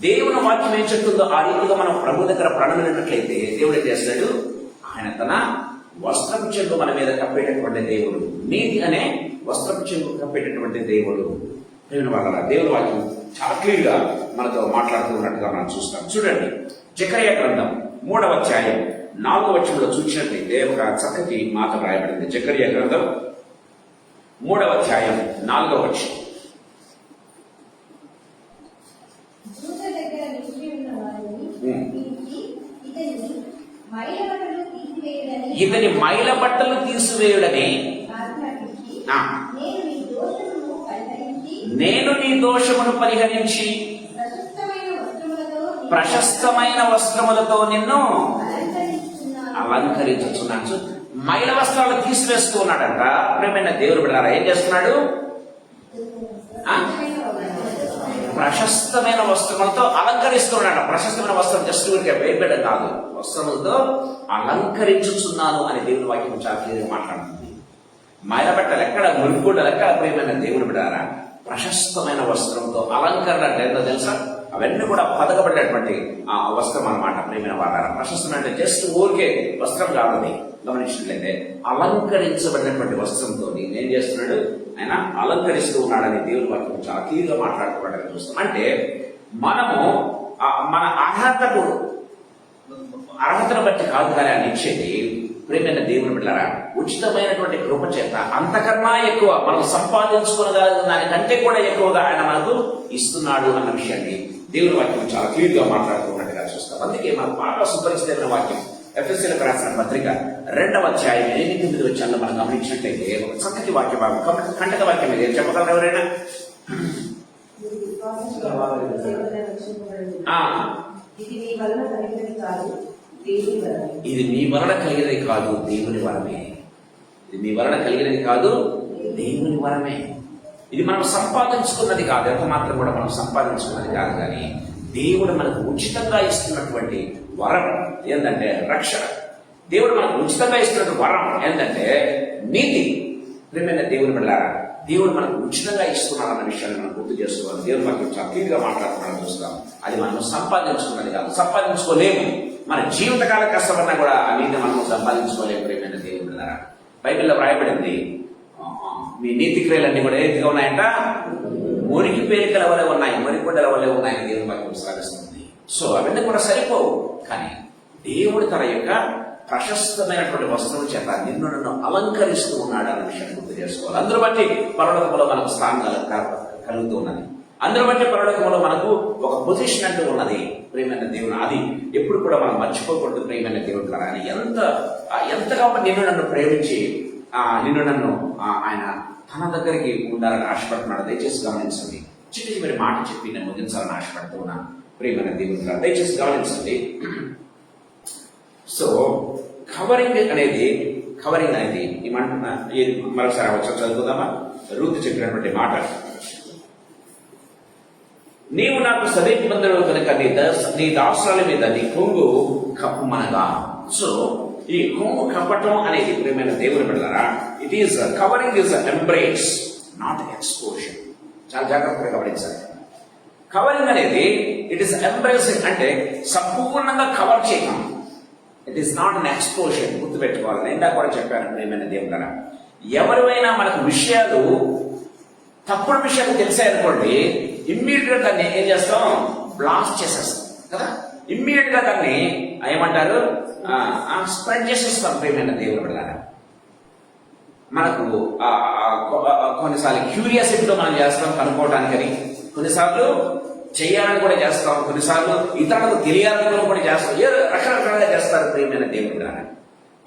దేవుని వాక్యం ఏం చెప్తుందో ఆ రీతిగా మనం ప్రభు దగ్గర ప్రణమినట్లయితే దేవుడు ఏం చేస్తాడు? ఆయన తన వస్త్రపు చెంగు మన మీద కప్పేటటువంటి దేవుడు. నీతి అనే వస్త్రపు చెంగు కప్పేటటువంటి దేవుడు. దేవుని వాళ్ళ దేవుని వాక్యం చాలా క్లియర్ గా మనతో మాట్లాడుతున్నట్టుగా మనం చూస్తాం. చూడండి, జెకర్యా గ్రంథం 3వ అధ్యాయం 4వ వచనంలో చూసినట్లయితే ఒక చక్కటి మాట రాయబడింది. జెకర్యా గ్రంథం 3వ అధ్యాయం 4వ వచనం. ఇతని మైల బట్టలు తీసివేయుడని నేను నీ దోషమును పరిహరించి ప్రశస్తమైన వస్త్రములతో నిన్ను అలంకరించుచున్నాను. మైల వస్త్రాలు తీసివేస్తూ ఉన్నాడంట. ప్రేమైన దేవుడు బిడ్డలారా ఏం చేస్తున్నాడు? ప్రశస్తమైన వస్త్రములతో అలంకరిస్తున్నాడు. ప్రశస్తమైన వస్త్రం జస్ట్ ఊరికే వేయబడ్డ కాదు, వస్త్రములతో అలంకరించుచున్నాను అని దేవుని వాక్యం చాలా క్లియర్గా మాట్లాడుతుంది. మైలబట్టలు ఎక్కడ, మురుగుడ్డలు ఎక్కడ? ప్రేమైన దేవుని బిడ్డలారా ప్రశస్తమైన వస్త్రంతో అలంకరణ అంటే ఏంటో తెలుసా? అవన్నీ కూడా పదకబడ్డటువంటి ఆ వస్త్రం అన్నమాట. ప్రేమైన వాళ్ళ ప్రశస్తమైన అంటే జస్ట్ ఊరికే వస్త్రం కాదని గమనించినట్లయితే అలంకరించబడినటువంటి వస్త్రంతో నేనేం చేస్తున్నాడు? ఆయన అలంకరిస్తూ ఉన్నాడని దేవుని వాక్యం చాలా క్లియర్గా మాట్లాడుకోవడానికి చూస్తాం. అంటే మనము మన అర్హతను బట్టి కాదు కానీ ఆయన ఇచ్చేది. ప్రేమైన దేవుని బిడ్డలారా ఉచితమైనటువంటి కృప చేత అంతకన్నా ఎక్కువ మనం సంపాదించుకున్న దానికంటే కూడా ఎక్కువగా ఆయన మనకు ఇస్తున్నాడు అన్న విషయాన్ని దేవుని వాక్యం చాలా క్లియర్ గా మాట్లాడుతున్నట్టుగా చూస్తాం. అందుకే మన బాగా సుపరిచితమైన వాక్యం ఎఫెసీయులకు రాసిన పత్రిక 2వ అధ్యాయం 8-9 వచనాల్లో మనం గమనించినట్లయితే ఒక చక్కటి వాక్య భాగం, కంటక వాక్యం ఇది. చెప్పగలరు ఎవరైనా? ఇది మీ వలన కలిగినది కాదు, దేవుని వరమే. ఇది మీ వలన కలిగినది కాదు, దేవుని వరమే. ఇది మనం సంపాదించుకున్నది కాదు, ఎంత మాత్రం కూడా మనం సంపాదించుకున్నది కాదు. కానీ దేవుడు మనకు ఉచితంగా ఇస్తున్నటువంటి వరం ఏంటంటే రక్షణ. దేవుడు మనకు ఉచితంగా ఇస్తున్నటువంటి వరం ఏంటంటే నీతి. ప్రియమైన దేవుని బిడ్డలారా దేవుడు మనకు ఉచితంగా ఇస్తున్నాడన్న విషయాన్ని మనం గుర్తు చేసుకోవాలి. దేవుడు మనకు చాలా క్లియర్గా మాట్లాడుతున్నాడని చూస్తాం. అది మనం సంపాదించుకున్నది కాదు, సంపాదించుకోలేము. మన జీవితకాల కష్టపడినా కూడా ఆ నీతి మనం సంపాదించుకోలేము. ప్రియమైన దేవుని బిడ్డలారా బైబిల్లో వ్రాయబడింది, మీ నీతి క్రియలన్నీ కూడా ఏదిగా ఉన్నాయంట? మురికి పేరికల వలె ఉన్నాయి, మురికొండల వలె ఉన్నాయని దేవుని వాక్యం సాగిస్తుంది. సో అవన్నీ కూడా సరిపోవు. కానీ దేవుడు తన యొక్క ప్రశస్తమైనటువంటి వస్త్రం చేత నిన్ను నన్ను అలంకరిస్తూ ఉన్నాడు అన్న విషయాన్ని గుర్తు చేసుకోవాలి. అందరూ బట్టి పరలోకంలో మనకు స్థానం కలుగుతూ ఉన్నది. అందరూ బట్టి పరలోకంలో మనకు ఒక పొజిషన్ అంటూ ఉన్నది. ప్రియమైన దేవుడు అది ఎప్పుడు కూడా మనం మర్చిపోకూడదు. ప్రియమైన దేవుడు ద్వారా ఆయన ఎంతగా నిన్ను నన్ను ప్రేమించి నిన్ను నన్ను ఆయన తన దగ్గరికి ఉండాలని ఆశపడుతున్నాడు. దయచేసి గమనించండి. చిట్టి మరి మాట చెప్పి నేను ముగించాలని ఆశపడుతూ ఉన్నాను. ప్రియమైన దేవుడు ద్వారా దయచేసి గమనించండి. సో కవరింగ్ అనేది ఏమంటున్నా మరోసారి అవసరం చదువుదామా? రూతు చెప్పినటువంటి మాట, నీవు నాకు సరైన బంధువులు కనుక నీ దాసురాల మీద నీ కొంగు కప్పుమనగా. సో ఈ కొంగు కప్పటం అనేది ప్రియమైన దేవుని బిడ్డలారా, it is covering is embrace, not exposure. చాలా జాగ్రత్తగా గమనించాలి. కవరింగ్ అనేది ఇట్ ఈస్ ఎంబ్రేసింగ్, అంటే సంపూర్ణంగా కవర్ చేయడం. It is not an exposure. గుర్తుపెట్టుకోవాలని ఇందాక కూడా చెప్పాను. ప్రియమైన దేవుని, ఎవరివైనా మనకు విషయాలు తప్పుడు విషయాలు తెలిసాయనుకోండి, ఇమ్మీడియట్ గా దాన్ని ఏం చేస్తాం? బ్లాస్ట్ చేసేస్తాం కదా. ఇమ్మీడియట్ గా దాన్ని ఏమంటారు? స్ప్రెడ్ చేసేస్తాం. ప్రియమైన దేవుని బిడ్డలారా, మనకు కొన్నిసార్లు క్యూరియాసిటీతో మనం చేస్తాం కనుక్కోవడానికని, కొన్నిసార్లు చేయాలని కూడా చేస్తాం, కొన్నిసార్లు ఇతరులకు తెలియాలని కూడా చేస్తాం, ఏదో రకరకాలుగా చేస్తారు. ప్రియమైన దేవుని బిడ్డలారా,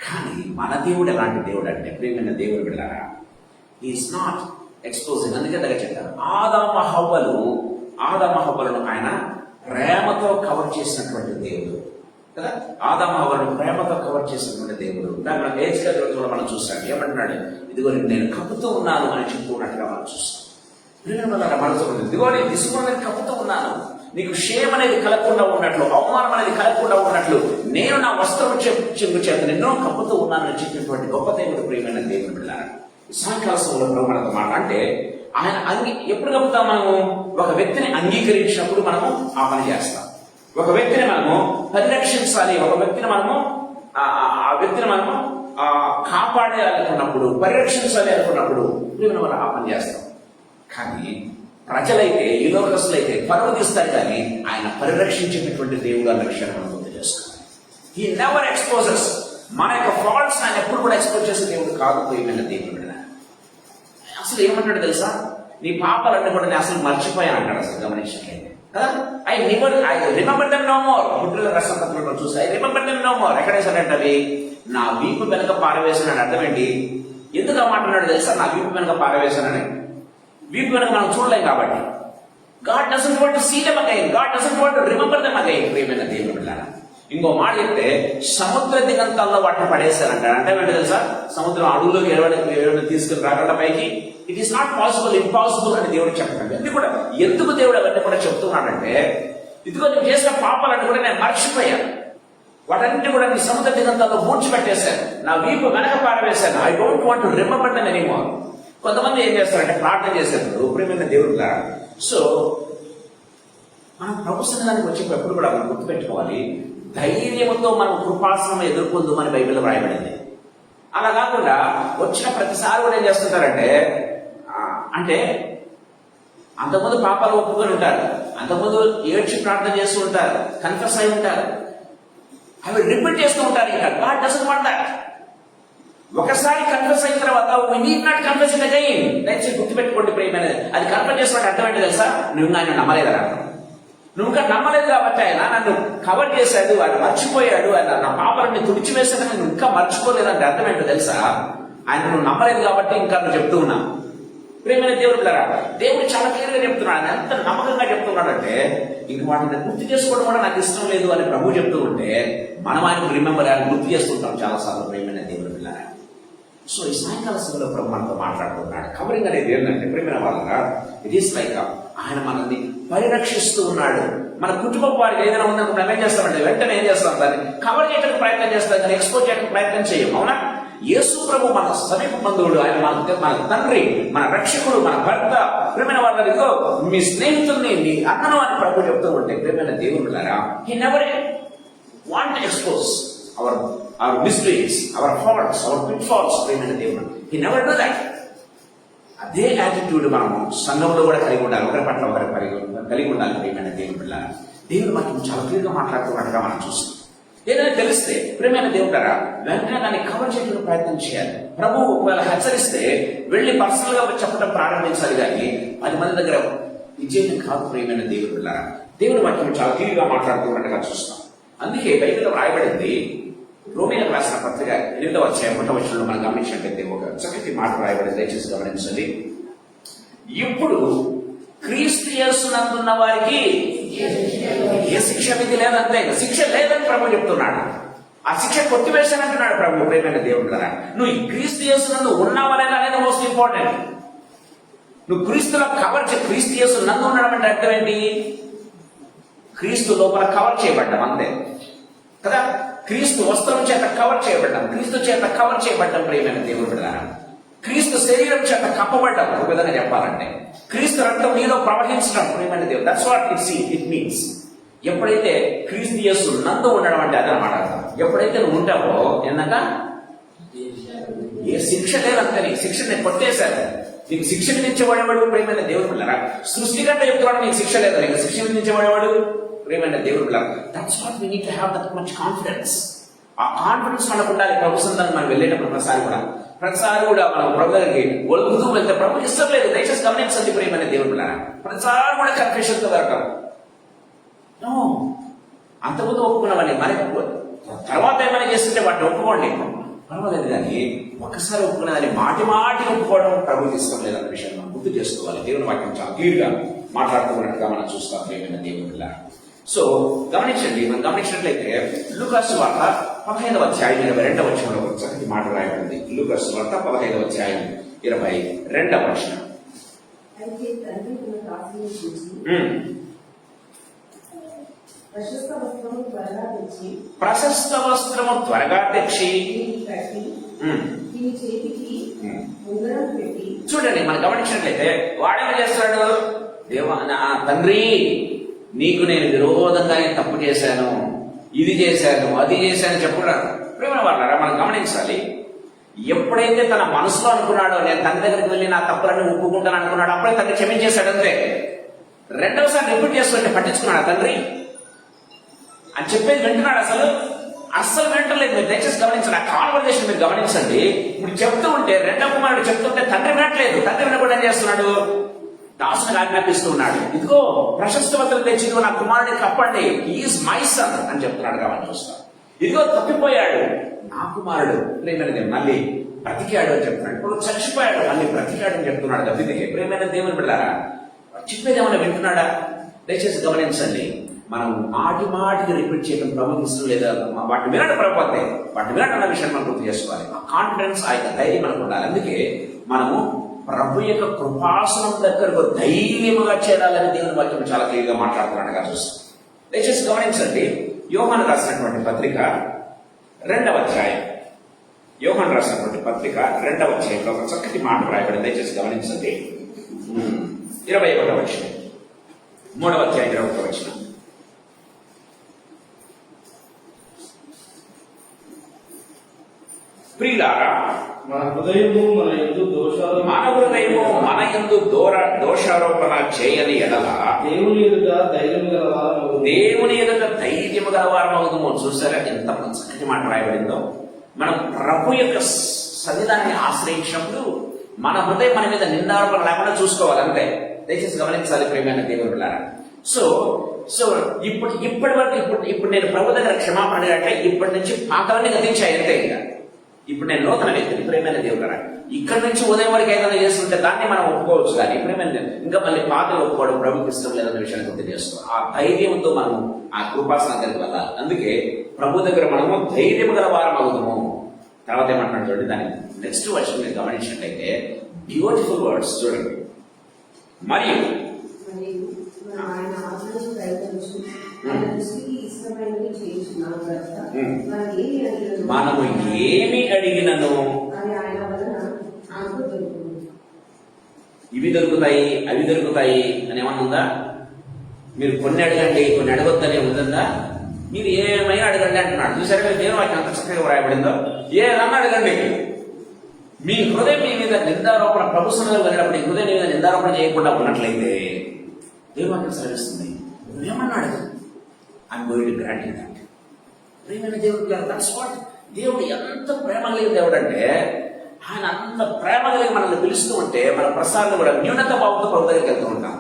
కానీ మన దేవుడు ఎలాంటి దేవుడు అంటే ప్రియమైన దేవుని బిడ్డలారా, ఈస్ నాట్ ఎక్స్పోజింగ్. అందుకే దగ్గర చెప్పారు, ఆదామ హవ్వలను ఆయన ప్రేమతో కవర్ చేసినటువంటి దేవుడు కదా. ఆదామ హవ్వలను ప్రేమతో కవర్ చేసినటువంటి దేవుడు. దాన్ని మనం ఏజ్గా మనం చూస్తాం. ఏమంటున్నాడు? ఇదిగో నేను కప్పుతూ ఉన్నాను అని చెప్తూ ఉన్నట్టుగా మనం చూస్తాం. ఇదిగో నేను తీసుకుని కప్పుతూ ఉన్నాను, నీకు క్షేమం అనేది కలగకుండా ఉన్నట్లు, అవమానం అనేది కలగకుండా ఉన్నట్లు నేను నా వస్త్రం చెంగు చేత నిన్నో కప్పుతూ ఉన్నానని చెప్పినటువంటి గొప్ప దేవుడు. ప్రియమైన దేవుని బిడ్డలారా, సాయంకాల సమయంలో మనకు మాట అంటే ఆయన ఎప్పుడు కప్పుతాం? మనము ఒక వ్యక్తిని అంగీకరించినప్పుడు మనము ఆ పని చేస్తాం. ఒక వ్యక్తిని మనము పరిరక్షించాలి, ఒక వ్యక్తిని మనము ఆ వ్యక్తిని మనము కాపాడాలనుకున్నప్పుడు, పరిరక్షించాలి అనుకున్నప్పుడు మనం ఆ పని చేస్తాం. కానీ ప్రజలైతే, ఈ లోకస్తులైతే పరువు తీస్తారు, కానీ ఆయన పరిరక్షించేటటువంటి దేవుడు అన్న విషయాన్ని మనం గుర్తు చేసుకోవాలి. He never exposes. మన యొక్క ఫాల్ట్స్ ఆయన ఎప్పుడు కూడా ఎక్స్పోజ్ చేసే దేవుడు కాదు. ప్రియమైన దేవుడు అసలు ఏమంటాడు తెలుసా? నీ పాపాలన్నీ కూడా నేను అసలు మర్చిపోయాను అంటాడు. అసలు గమనించట్లేదు కదా. I remember them no more. పుట్టిన రసపత్రంలో చూసి I remember them no more. ఎక్కడేసాడంటే అవి నా వీపు వెనక పారవేసానని అర్థం ఏంటి? ఎందుకు ఆ మాట అన్నాడు తెలుసా? నా వీపు వెనక పారవేశానని. వీపు వెనక మనం చూడలేం కాబట్టి. God doesn't want to see them again. God doesn't want to remember them again. ప్రియమైన దేవుని బిడ్డలారా, ఇంకో మాట చెప్తే సముద్ర దిగంతాల్లో వాటిని పడేస్తారంటాడు. అంటే ఏంటో తెలుసా? సముద్రం అడుగులోకి ఎవరైనా తీసుకుని రాకుండా పైకి it is not possible, impossible అని దేవుడు చెప్పడం. ఎందుకు దేవుడు అవన్నీ కూడా చెప్తున్నాడంటే, ఇదిగో నువ్వు చేసిన పాపాలన్నీ కూడా నేను మర్చిపోయాను, వాటన్నిటి కూడా నీ సముద్ర దిగంతాల్లో పూడ్చిపెట్టేశాను, నా వీపు వెనక పారవేశాను. I don't want to remember them anymore. కొంతమంది ఏం చేస్తారంటే ప్రార్థన చేసేటప్పుడు ప్రియమైన దేవుడుగా, సో మనం ప్రభు సన్నిధానికి వచ్చేటప్పుడు కూడా మనం గుర్తుపెట్టుకోవాలి, ధైర్యంతో మనం కృపాసనం ఎదుర్కొందామని బైబిల్లో రాయబడింది. అలా కాకుండా వచ్చిన ప్రతిసారి కూడా ఏం చేస్తుంటారంటే, అంటే అంతకుముందు పాపాలు ఒప్పుకొని ఉంటారు, అంతకుముందు ఏడ్చి ప్రార్థన చేస్తూ ఉంటారు, కన్ఫెస్ అయి ఉంటారు, అవి రిపీట్ చేస్తూ ఉంటారు. ఇంకా గాడ్ డజంట్ వాంట్ దట్. ఒకసారి కన్ఫెస్ అయిన తర్వాత we need not confess it again. దయచేసి గుర్తుపెట్టుకోండి ప్రియమైనది. అది కన్ఫెస్ చేసినట్టు అర్థం ఏంటి తెలుసా? నువ్వు ఆయన నమ్మలేదని అర్థం. నువ్వు ఇంకా నమ్మలేదు కాబట్టి ఆయన నన్ను కవర్ చేశాడు, ఆయన మర్చిపోయాడు, ఆయన నా పాపాలని తుడిచివేశాడని నువ్వు ఇంకా మర్చిపోలేదంటే అర్థం ఏంటో తెలుసా? ఆయన నువ్వు నమ్మలేదు కాబట్టి ఇంకా నువ్వు చెప్తూ ఉన్నావు. ప్రియమైన దేవుడు పిల్లరా, దేవుడు చాలా క్లియర్ గా చెప్తున్నాడు. ఆయన ఎంత నమ్మకంగా చెప్తున్నాడంటే, ఇంక వాటిని గుర్తు చేసుకోవడం కూడా నాకు ఇష్టం లేదు అని ప్రభు చెప్తూ ఉంటే మనం ఆయన రిమెంబర్ ఆయన గుర్తు చేస్తుంటాం చాలా సార్లు. ప్రియమైన దేవుడు పిల్లరా, సో ఈ సాయంకాల సమయంలో ప్రభు మనతో మాట్లాడుతున్నాడు. కవరింగ్ అనేది ఏంటంటే ప్రియమైన వాళ్ళగా, ఇట్ ఈస్ లైక్ ఆయన మనల్ని పరిరక్షిస్తూ ఉన్నాడు. మన కుటుంబం వారికి ఏదైనా ఉందనుకుంటే మనం ఏం చేస్తామంటే వెంటనే ఏం చేస్తాం? దాన్ని కవర్ చేయడానికి ప్రయత్నం చేస్తాం, కానీ ఎక్స్పోజ్ చేయడానికి ప్రయత్నం చేయం. అవునా? యేసు ప్రభు మన సమీప బంధువుడు, ఆయన మన తండ్రి, మన రక్షకుడు, మన భర్త. ప్రియమైన వాళ్ళతో మీ స్నేహితుల్ని, మీ అన్నను అని ప్రభు చెప్తూ ఉంటే ప్రియమైన దేవుడులారా, he never want expose our mistakes, our faults, our pitfalls. ప్రియమైన దేవుడు, హీ నెవర్ డూ దట్. అదే యాటిట్యూడ్ మనము సంఘంలో కూడా కలిగి ఉండాలి, ఒకరి పట్ల ఒకరి కలిగి ఉండాలి. ప్రియమైన దేవుని పిల్లలు, దేవుడు మనకి చాలా క్లియర్గా మాట్లాడుతున్నట్టుగా మనం చూస్తాం. ఏదైనా తెలిస్తే ప్రేమైన దేవుడారా వెంటనే దాన్ని కవర్ చేయడానికి ప్రయత్నం చేయాలి. ప్రభు ఒకవేళ హెచ్చరిస్తే వెళ్ళి పర్సనల్ గా చెప్పడం ప్రారంభించాలి, కానీ 10 మంది దగ్గర విజయం కాదు. ప్రేమైన దేవుడారా, దేవుని వాక్యం చాలా తీరుగా మాట్లాడుతున్నట్టుగా చూస్తాం. అందుకే బైబిల్లో రాయబడింది, రోమీలకు రాసిన పత్రిక 8వ అధ్యాయం 1వ వచనంలో మనం గమనించినట్లయితే ఒక చక్కటి మాట రాయబడింది, దయచేసి గమనించండి. ఇప్పుడు క్రీస్తు యేసునందున్న వారికి ఏ శిక్ష విధి లేదంతే, శిక్ష లేదని ప్రభు చెప్తున్నాడు. ఆ శిక్ష కొట్టివేశానంటున్నాడు ప్రభు. ప్రేమైన దేవుడు కదా, నువ్వు క్రీస్తు యేసునందు ఉన్నావా లేదా అనేది మోస్ట్ ఇంపార్టెంట్. నువ్వు క్రీస్తులో కవర్ క్రీస్తు యేసు నందు ఉండడం అంటే అర్థం ఏంటి? క్రీస్తు లోపల కవర్ చేయబడ్డం అంతే కదా. క్రీస్తు వస్త్రం చేత కవర్ చేయబడ్డాం, క్రీస్తు చేత కవర్ చేయబడ్డం. ప్రేమైన దేవుడు కదా, క్రీస్తు శరీరం చేత కప్పబడ్డం. ఒక విధంగా చెప్పాలంటే క్రీస్తు రక్తం నీలో ప్రవహించడం. ప్రేమైన దేవుడు, దట్స్ వాట్ ఇట్ మీన్స్. ఎప్పుడైతే క్రీస్తు యేసు నందు ఉండడం అంటే అదనమాట. ఎప్పుడైతే నువ్వు ఉంటావో ఏందక ఏ శిక్ష లేదంతే, నీకు శిక్ష నేను కొట్టేశాను. నీకు శిక్ష విధించేవాడేవాడు ప్రేమైన దేవుడు పిల్లరా. సృష్టికంటే చెప్తున్నాడు నీకు శిక్ష లేదు, నీకు శిక్ష విధించేవాడేవాడు ప్రేమైన దేవుడు పిల్లరా. That's what we need to have that much confidence. ఆ కాన్ఫిడెన్స్ మనకు ఉండాలి. ప్రభు సంతానం మనం వెళ్ళేటప్పుడు ప్రతిసారి కూడా మనం ప్రభు దగ్గరికి ఒలుగుతూ వెళ్తే ప్రభు ఇష్టం లేదు. దయచేసి గమనించండి ప్రేమైన దేవుడు పిల్లరా. ప్రతిసారి కూడా కన్ఫ్యూషన్ తో దొరకం. అంతకుముందు ఒప్పుకున్నామని మరి తర్వాత ఏమైనా చేస్తుంటే వాటిని ఒప్పుకోండి, పర్వాలేదు. కానీ ఒక్కసారి ఒప్పుకునేదాన్ని మాటి ఒప్పుకోవడం ప్రభుకి ఇష్టం లేదన్న విషయం మనం గుర్తు చేసుకోవాలి. దేవుని వాక్యం చాలా క్లియర్గా మాట్లాడుతున్నట్టుగా మనం చూస్తాం ప్రేమైన దేవుని పిల్లరా. సో గమనించండి, మనం గమనించినట్లయితే లూకా సువార్త 15వ అధ్యాయం 22వ వచనంలో ఒక చక్కటి మాట రాయబడింది. లూకా సువార్త 15వ అధ్యాయం 22వ వచనం. ప్రశస్త వస్త్రము త్వరగా తెచ్చి చూడండి, మనం గమనించినట్లయితే వాడేమో చేస్తాడు, దేవా తండ్రి నీకు నేను విరోధంగా తప్పు చేశాను, ఇది చేశాను, అది చేశాను చెప్పుకున్నాడు. ప్రేమ వాళ్ళారా, మనం గమనించాలి. ఎప్పుడైతే తన మనసులో అనుకున్నాడో నేను తన దగ్గరికి వెళ్ళి నా తప్పులన్నీ ఒప్పుకుంటాను అనుకున్నాడు, అప్పుడే తండ్రి క్షమించేశాడు అంతే. రెండవసారి రిపీట్ చేస్తుంటే పట్టించుకున్నాడు తండ్రి అని చెప్పేది వింటున్నాడు. అస్సలు వింటలేదు. మీరు దయచేసి గమనించండి, ఆ కాన్వర్జేషన్ మీరు గమనించండి. ఇప్పుడు చెప్తూ ఉంటే రెండవ కుమారుడు చెప్తుంటే తండ్రి వినట్లేదు. తండ్రి వినకుండా ఏం చేస్తున్నాడు? దాసుని ఆజ్ఞాపిస్తూ ఉన్నాడు. ఇదిగో ప్రశస్త వస్త్రం తెచ్చి నా కుమారుడిని కప్పండి, ఈజ్ మై సన్ అని చెప్తున్నాడు. కాబట్టి చూస్తాం, ఇదిగో తప్పిపోయాడు నా కుమారుడు ప్రేమైన మళ్ళీ బ్రతికాడు అని చెప్తున్నాడు. ఇప్పుడు చచ్చిపోయాడు మళ్ళీ బ్రతికాడు అని చెప్తున్నాడు. తప్పితే ప్రేమైన దేవుని బిడ్డలారా, చెప్పేది ఏమైనా వింటున్నాడా? దయచేసి గమనించండి. మనం మాటికి రిపీట్ చేయడం ప్రభుత్వం ఇష్టం లేదా, వాటిని వినడం ప్రభుత్వం, వాటిని వినడం అన్న విషయాన్ని మనం గుర్తు చేసుకోవాలి. ఆ కాన్ఫిడెన్స్, ఆ యొక్క ధైర్యం మనకు ఉండాలి. అందుకే మనము ప్రభు యొక్క కృపాసనం దగ్గరకు ధైర్యముగా చేరాలని దేవుని వాక్యం చాలా క్లియర్గా మాట్లాడుతున్నట్టుగా చూస్తాం. దయచేసి గమనించండి, యోహాను రాసినటువంటి పత్రిక 2వ అధ్యాయం, యోహాను రాసినటువంటి పత్రిక 2వ అధ్యాయంలో ఒక చక్కటి మాట రాయబడి, దయచేసి గమనించండి. 21వ వచనం, 3వ అధ్యాయం 21వ వచనం. ప్రియులారా, మన హృదయము మన యందు దోషారోపణ చేయని ఎడల దేవుని ఎదుట ధైర్యము గలవారమవుతాము. చూసారా ఎంత చక్కటి మాట రాయబడిందో. మనం ప్రభు యొక్క సన్నిధానాన్ని ఆశ్రయించినప్పుడు మన హృదయం మన మీద నిందారోపణ లేకుండా చూసుకోవాలి అంతే. దయచేసి గమనించాలి ప్రేమైన దేవుని పిల్లారా. సో ఇప్పటి వరకు ఇప్పుడు నేను ప్రభు దగ్గర క్షమాపణ అడిగాక ఇప్పటి నుంచి పాతలన్నీ గతించాయి అంతే. ఇప్పుడు నేను నూతన వ్యక్తిని ప్రేమైన దేవుడారా. ఇక్కడ నుంచి ఉదయం వరకు ఏదైనా చేస్తుంటే దాన్ని మనం ఒప్పుకోవచ్చు, కానీ ప్రేమైన ఇంకా మళ్ళీ పాతలు ఒప్పుకోవడం ప్రభుకి ఇష్టం లేదన్న విషయాన్ని గుర్తు చేసుకోవాలి. ఆ ధైర్యంతో మనం ఆ కృపాసన దగ్గరికి వెళ్ళాలి. అందుకే ప్రభు దగ్గర మనము ధైర్యం గల వారం అవుతాము. తర్వాత ఏమంటున్నాడు చూడండి, దాని నెక్స్ట్ వర్షన్ మీరు గమనించినట్లయితే బ్యూటిఫుల్ వర్డ్స్ చూడండి. మరియు మనము ఏమి అడిగినను ఇవి దొరుకుతాయి అవి దొరుకుతాయి అని ఏమన్నా ఉందా? మీరు కొన్ని అడగండి కొన్ని అడగొద్దని ఉందా? మీరు ఏమైనా అడగండి అంటున్నాడు. చూసారా దేవుని వాక్యం అంత చక్కగా వ్రాయబడిందో. ఏదన్నా అడగండి. మీ హృదయం మీ మీద నిందారోపణ ప్రభుత్వంలో వెళ్ళినప్పుడు హృదయం మీద నిందారోపణ చేయకుండా ఉన్నట్లయితే దేవుని వాక్యం సెలవిస్తుంది, నువ్వేమన్నా అడగదు, I'm going to grant you that. ప్రియమైన దేవుడు దట్స్ వాట్. దేవుడు ఎంత ప్రేమ కలిగిన దేవుడు అంటే, ఆయన అంత ప్రేమ కలిగి మనల్ని పిలుస్తూ ఉంటే మన ప్రసాదం కూడా న్యూనత భావంతో ప్రభు దగ్గరికి వెళ్తూ ఉంటాం.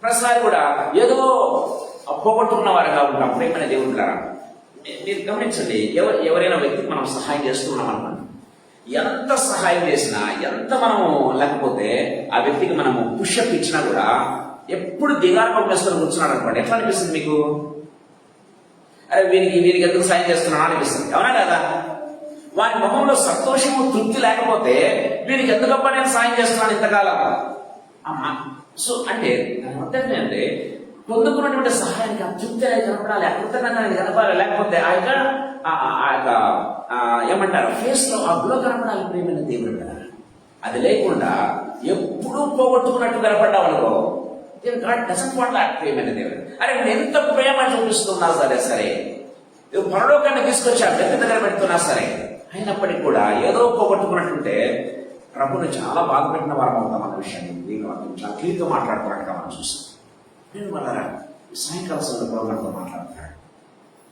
ప్రసాద్ కూడా ఏదో పోగొట్టుకున్న వారిగా ఉంటాం. ప్రేమైన దేవుడు మీరు గమనించండి, ఎవరైనా వ్యక్తికి మనం సహాయం చేస్తున్నాం అనుకోండి, ఎంత సహాయం చేసినా, ఎంత మనము లేకపోతే ఆ వ్యక్తికి మనము పుషప్ ఇచ్చినా కూడా ఎప్పుడు దిగారపం వేసుకొని కూర్చున్నాడు అనుకోండి, ఎట్లా అనిపిస్తుంది మీకు? అరే వీరికి ఎందుకు సాయం చేస్తున్నాను అనిపిస్తుంది, అవునా కదా? వారి ముఖంలో సంతోషము తృప్తి లేకపోతే వీరికి ఎందుకబ్బా నేను సాయం చేస్తున్నాను ఇంతకాలం అమ్మా. సో అంటే దాని అర్థం అంటే పొందుకున్నటువంటి సహాయానికి అతృప్తి అనేది కనపడాలి, అకృతజ్ఞత అనేది కనపడాలి, లేకపోతే ఆ యొక్క ఏమంటారు ఫేస్ లో ఆ గ్లో కనపడాలి. ప్రేమైన దేవుడు అది లేకుండా ఎప్పుడూ పోగొట్టుకున్నట్టు కనపడ్డావు అనుకో, గాడ్ డజంట్ వాంట్ దట్. ప్రేమైన దేవుడు, అరే నేను ఎంత ప్రేమ చూపిస్తున్నా సరే, పరలోకాన్ని తీసుకొచ్చి ఆ వ్యక్తి దగ్గర పెడుతున్నా సరే, అయినప్పటికీ కూడా ఏదో పోగొట్టుకున్నట్టుంటే ప్రభుని చాలా బాధపెట్టిన వారం అవుతాం అన్న విషయాన్ని దేవుడు చాలా క్లియర్గా మాట్లాడుతున్నట్టుగా మనం చూస్తాం. నేను వల్ల సాయంకాల సమయంలో ప్రభుత్వంతో మాట్లాడుతున్నాడు.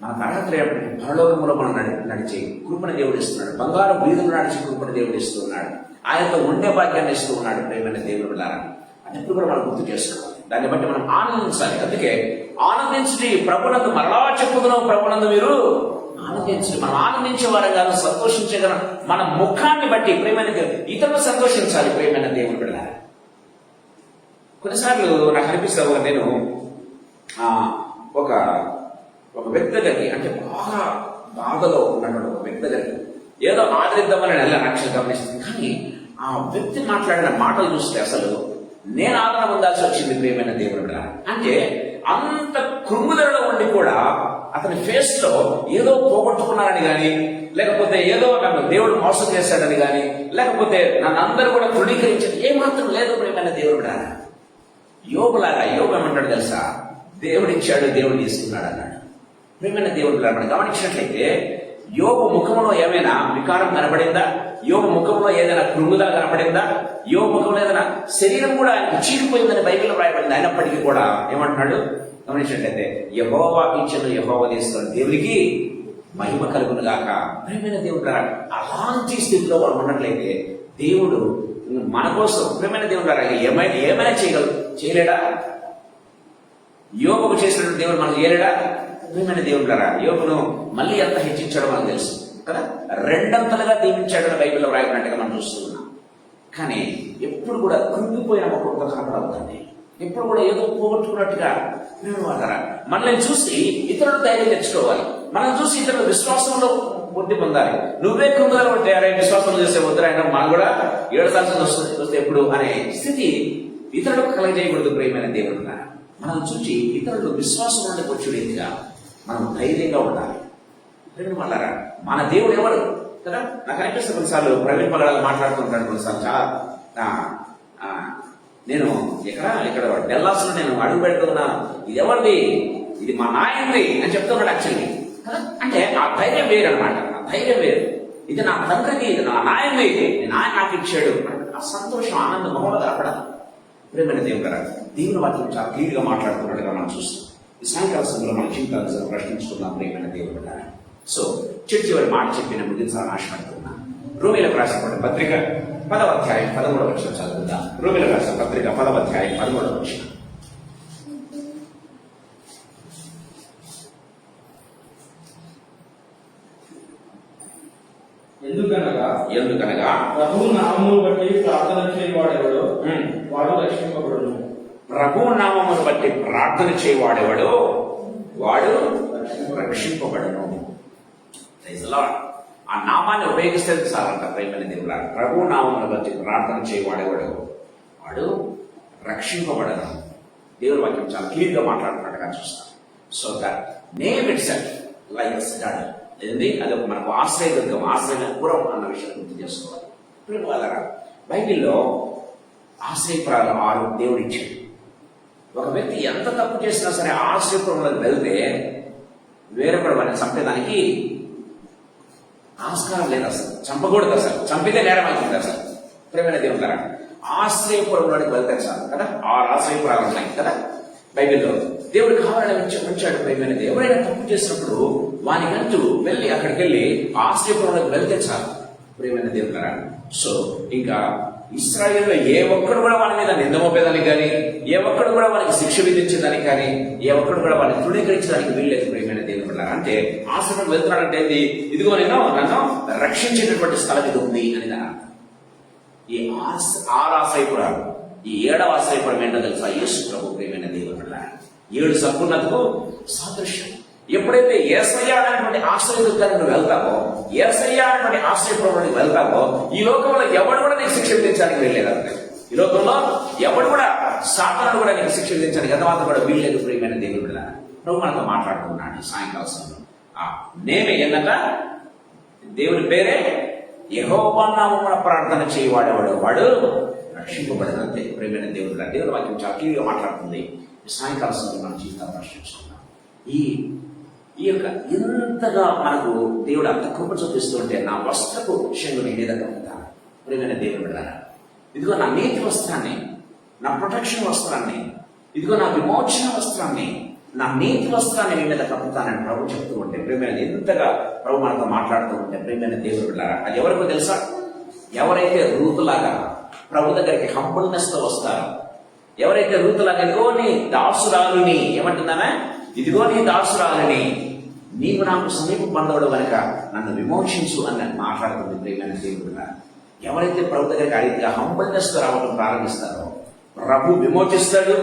మన తరగతి పరలోకంలో మనం నడిచే కృపణ దేవుడు ఇస్తున్నాడు, బంగారు వీధులు నడిచే కృపణ దేవుడు ఇస్తూ ఉన్నాడు, ఆయనతో ఉండే భాగ్యాన్ని ఇస్తూ ఉన్నాడు. ప్రేమైన దేవుడు వెళ్ళారా అది ఇప్పుడు కూడా మనం గుర్తు చేసుకోవాలి, దాన్ని బట్టి మనం ఆనందించాలి. అందుకే ఆనందించి ప్రభునందు మరలా చెప్పుతున్నాం, ప్రభునందు మీరు ఆనందించి మనం ఆనందించే వారంగాను సంతోషించగల మన ముఖాన్ని బట్టి ప్రేమైన దేవుడు ఇతరులు సంతోషించాలి. ప్రేమైన దేవుడు వెళ్ళారా కొన్నిసార్లు నాకు అనిపిస్తావు, నేను ఒక వ్యక్తి దగ్గరికి, అంటే బాగా బాధలో ఉన్నటువంటి ఒక వ్యక్తి దగ్గరికి ఏదో ఆదరిద్దామని నెల నక్షలు గమనిస్తుంది, కానీ ఆ వ్యక్తి మాట్లాడిన మాటలు చూస్తే అసలు నేను ఆదరణ పొందాల్సి వచ్చింది. ప్రియమైన దేవుడు అంటే అంత కృంగుదలలో ఉండి కూడా అతని ఫేస్ లో ఏదో పోగొట్టుకున్నారని కానీ, లేకపోతే ఏదో నన్ను దేవుడు మోసం చేశాడని కానీ, లేకపోతే నన్ను అందరూ కూడా తృణీకరించారు ఏమాత్రం లేదు. ప్రియమైన దేవుడు యోగులాగా యోగం ఏమంటాడు తెలుసా? దేవుడు ఇచ్చాడు, దేవుడు తీసుకున్నాడు అన్నాడు. ప్రియమైన దేవుడు మనం గమనించినట్లయితే యోగ ముఖంలో ఏమైనా వికారం కనబడిందా? యోగ ముఖంలో ఏదైనా కృంగుదా కనబడిందా? యోగ ముఖంలో ఏదైనా శరీరం కూడా ఆయనకు చీలిపోయిందని బైబిల్లో రాయబడింది. అయినప్పటికీ కూడా ఏమంటున్నాడు గమనించినట్లయితే యెహోవా ఇచ్చెను, యెహోవా తీసుకున్నాడు, దేవుడికి మహిమ కలుగును గాక. ప్రియమైన దేవుడు అలాంటి స్థితిలో మనం ఉన్నట్లయితే దేవుడు మన కోసం ప్రియమైన దేవుడు ఏమైనా చేయలేడా? యోగుకు చేసినటువంటి దేవుడు మనకు చేయలేడా? ప్రియమైన దేవుడు యోగును మళ్ళీ ఎంత హెచ్చించాడో మనకు తెలుసు కదా, రెండంతలుగా దీవించాడని బైబిల్లో రాయబడినట్టుగా మనం చూస్తున్నాం. కానీ ఎప్పుడు కూడా కృంగిపోయిన ముఖంతో కనపడవుతుంది, ఎప్పుడు కూడా ఏదో పోగొట్టుకున్నట్టుగా మనల్ని చూసి ఇతరులు ధైర్యం తెచ్చుకోవాలి, మనం చూసి ఇతరుల విశ్వాసంలో బుద్ధి పొందాలి. నువ్వే కృంగుదల ఉంటే అరే విశ్వాసం చేసే వద్దురైనా మనం కూడా ఏడాల్సి వస్తే ఎప్పుడు అనే స్థితి ఇతరులకు కలగజేయకూడదు. ప్రియమైన దేవుడు మనం చూసి ఇతరులు విశ్వాసం నుండి వచ్చే రీతిగా మనం ధైర్యంగా ఉండాలి. వాళ్ళరా మన దేవుడు ఎవరు కదా? నాకు అనిపిస్తే కొన్నిసార్లు ప్రవీణ్ పగడాలు మాట్లాడుతుంటాను కొన్నిసార్లు చాలా నేను ఇక్కడ డెల్లాస్ లో నేను అడుగు పెడుతున్నాను, ఇది ఎవరిది, ఇది మా నాయనది అని చెప్తున్నాడు యాక్చువల్లీ కదా. అంటే ఆ ధైర్యం వేరు అనమాట, ఆ ధైర్యం వేరు. ఇది నా తండ్రిది, ఇది నా నాయనది, నాయన నాకు ఇచ్చాడు, ఆ సంతోషం ఆనందం మొహంలో కనపడాలి. ప్రేమైన దేవుడు దేవుని వాక్యం చాలా క్లియర్గా మాట్లాడుతున్నట్టుగా మనం చూస్తాం. ఈ సాయంకాల సమయంలో మన జీవితాలను ప్రశ్నించుకున్నాం. ప్రియమైన దేవుడు సో చివరి మాట చెప్పిన ముగించాలని ఆశపడుతున్నా. రోమిలకు రాసిన పత్రిక 10వ అధ్యాయం 13వ వచనం చదువుకుందాం. రోమిలకు రాసిన పత్రిక 10వ అధ్యాయం 13వ వచనం. ఎందుకనగా ప్రభువు నామమును బట్టి ప్రార్థన చేయవాడెవడో వాడు రక్షింపబడును. ప్రభువు నామమును బట్టి ప్రార్థన చేయవాడెవడో వాడు రక్షింపబడును. ఆ నామాన్ని ఉపయోగిస్తే చాలంట. ప్రేమైన దేవుడు ప్రభువు నామమును బట్టి ప్రార్థన చేయవాడెవడో వాడు రక్షింపబడను. దేవుని వాక్యం చాలా క్లియర్గా మాట్లాడుతున్నట్టుగా చూస్తాం. So that name it self like God ఏంది, అది ఒక మనకు ఆశ్రయదుర్గం, ఆశ్రయపురం అన్న విషయం గుర్తు చేసుకోవాలి. ఇప్పుడు వాళ్ళ బైబిల్లో ఆశ్రయపురాలు 6 దేవుడు ఇచ్చాడు. ఒక వ్యక్తి ఎంత తప్పు చేసినా సరే ఆశ్రయపురంలోకి వెళ్తే వేరొకడు వారిని చంపేదానికి ఆస్కారం లేదు, అసలు చంపకూడదు, అసలు చంపితే నేరం అవుతుంది. అసలు ప్రేమైన దేవుడు ఆశ్రయపురంలోకి వెళ్తే చాలు కదా. 6 ఆశ్రయపురాలు ఉన్నాయి కదా. బైబిల్లో దేవుడు కావాలని ఉంచాడు ప్రేమైనది. ఎవరైనా తప్పు చేసినప్పుడు వానికంటూ వెళ్ళి అక్కడికి వెళ్ళి ఆశ్రయపురంలోకి వెళ్తే చాలు ప్రేమైన దేవుడారా. సో ఇంకా ఇశ్రాయేలులో ఏ ఒక్కడు కూడా వాని మీద నింద మోపేదానికి కానీ, ఏ ఒక్కడు కూడా వానికి శిక్ష విధించేదానికి కానీ, ఏ ఒక్కడు కూడా వాడిని తృణీకరించడానికి వీల్లేదు ప్రేమైన దేవుడారా. అంటే ఆశ్రమం వెళ్తున్నాడంటే ఇదిగో నేను నన్ను రక్షించేటటువంటి స్థలం ఇది ఉంది అని దాని అర్థం. ఈ 6 ఆశ్రయపురాలు, ఈ 7వ ఆశ్రయపురం ఏంటో తెలుసా? యేసు ప్రభు ప్రేమైన దేవుడారా. 7 సంపూర్ణతకు సాదృశ్యం. ఎప్పుడైతే యేసయ్య అనేటువంటి ఆశ్రయదుర్గాన్ని నువ్వు వెళ్తావో, యేసయ్య అనేటువంటి ఆశ్రయపురంలోకి వెళ్తావో, ఈ లోకంలో ఎవడు కూడా నీకు శిక్ష విధించడానికి వెళ్ళలేదంటే, ఈ లోకంలో ఎవడు కూడా సాతానుడు కూడా నీకు శిక్ష విధించడానికి ఎంతమాత్రం కూడా వీల్లేదు ప్రియమైన దేవుడు. నువ్వు మనతో మాట్లాడుతున్నాడు సాయంకాలం సమయంలో. నేమే ఏంటంట? దేవుని పేరే యెహోవా నామమున ప్రార్థన చేయవాడేవాడు వాడు రక్షింపబడినంతే ప్రియమైన దేవుడు. దేవుడు వాక్యం చాలా క్లియర్గా మాట్లాడుతుంది. సాయంకాల సమయంలో మన జీవితాన్ని రక్షించుకున్నాం. ఈ యొక్క ఎంతగా మనకు దేవుడు అంత కృప చూపిస్తుంటే, నా వస్త్రపు విషయంలో నేను ఏదైనా ఉంటాను ప్రియమైన దేవుడు బిడ్డలారా. ఇదిగో నా నీతి వస్త్రాన్ని, నా ప్రొటెక్షన్ వస్త్రాన్ని, ఇదిగో నా విమోచన వస్త్రాన్ని, నా నీతి వస్త్రాన్ని నీ మీద కప్పుతానని ప్రభు చెప్తూ ఉంటే, ప్రియమైన ఎంతగా ప్రభు మనతో మాట్లాడుతూ ఉంటే ప్రియమైన దేవుడు బిడ్డలారా, అది ఎవరికో తెలుసా? ఎవరైతే రూతులాగా ప్రభు దగ్గరికి హంబుల్నెస్ తో వస్తారో, ఎవరైతే రూతులాగా ఇదిగో నీ దాసురాలుని, ఏమంటున్నామే, ఇదిగో నీ దాసురాలని, నీవు నాకు సమీప బంధువుడు కనుక నన్ను విమోచించు అని మాట్లాడుతుంది ప్రియమైన దేవుడుగా. ఎవరైతే ప్రభు దగ్గరికి అడిగిగా హంబల్నెస్ తో రావడం ప్రారంభిస్తారో ప్రభు విమోచిస్తాడు.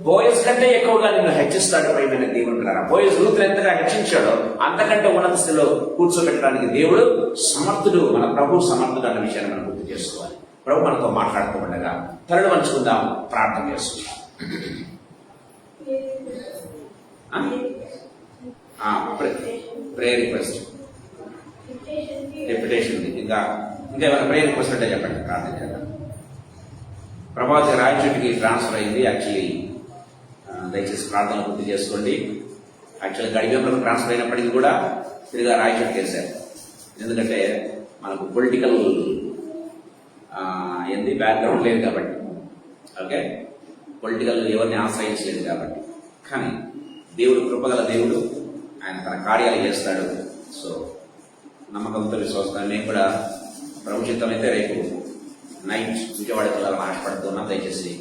బోయస్ కంటే ఎక్కువగా నిన్ను హెచ్చిస్తాడు ప్రియమైన దేవుడుగా. బోయస్ రూతులు ఎంతగా హెచ్చించాడో అంతకంటే ఉన్నత స్థితిలో కూర్చోబెట్టడానికి దేవుడు సమర్థుడు. మన ప్రభు సమర్థుడు అన్న విషయాన్ని మనం గుర్తు చేసుకోవాలి. ప్రభు మనతో మాట్లాడుతూ ఉండగా తరలి వంచుకుందాం, ప్రార్థన చేసుకుందాం. ప్రేయర్ రిక్వెస్ట్, డెప్యుటేషన్, ఇంకా ఏమైనా ప్రేయర్ రిక్వెస్ట్ అంటే చెప్పండి, ప్రార్థన చేద్దాం. ప్రభాతి రాయచోటికి ట్రాన్స్ఫర్ అయింది. యాక్చువల్లీ దయచేసి ప్రార్థనలు పూర్తి చేసుకోండి. యాక్చువల్లీ గడివేపులకు ట్రాన్స్ఫర్ అయినప్పటికీ కూడా తిరిగా రాయచోటికి వేశారు. ఎందుకంటే మనకు పొలిటికల్ బ్యాక్గ్రౌండ్ లేదు కాబట్టి, ఓకే, పొలిటికల్ ఎవరిని ఆశ్రయించలేదు కాబట్టి. కానీ దేవుడు కృపగల దేవుడు, ఆయన తన కార్యాలు చేస్తాడు. సో నమ్మకంతో విశ్వాసం. నేను కూడా ప్రభు చిత్తం అయితే రేపు నైట్ విజయవాడకి వెళ్ళాలని ఆశపడుతున్నాం. దయచేసి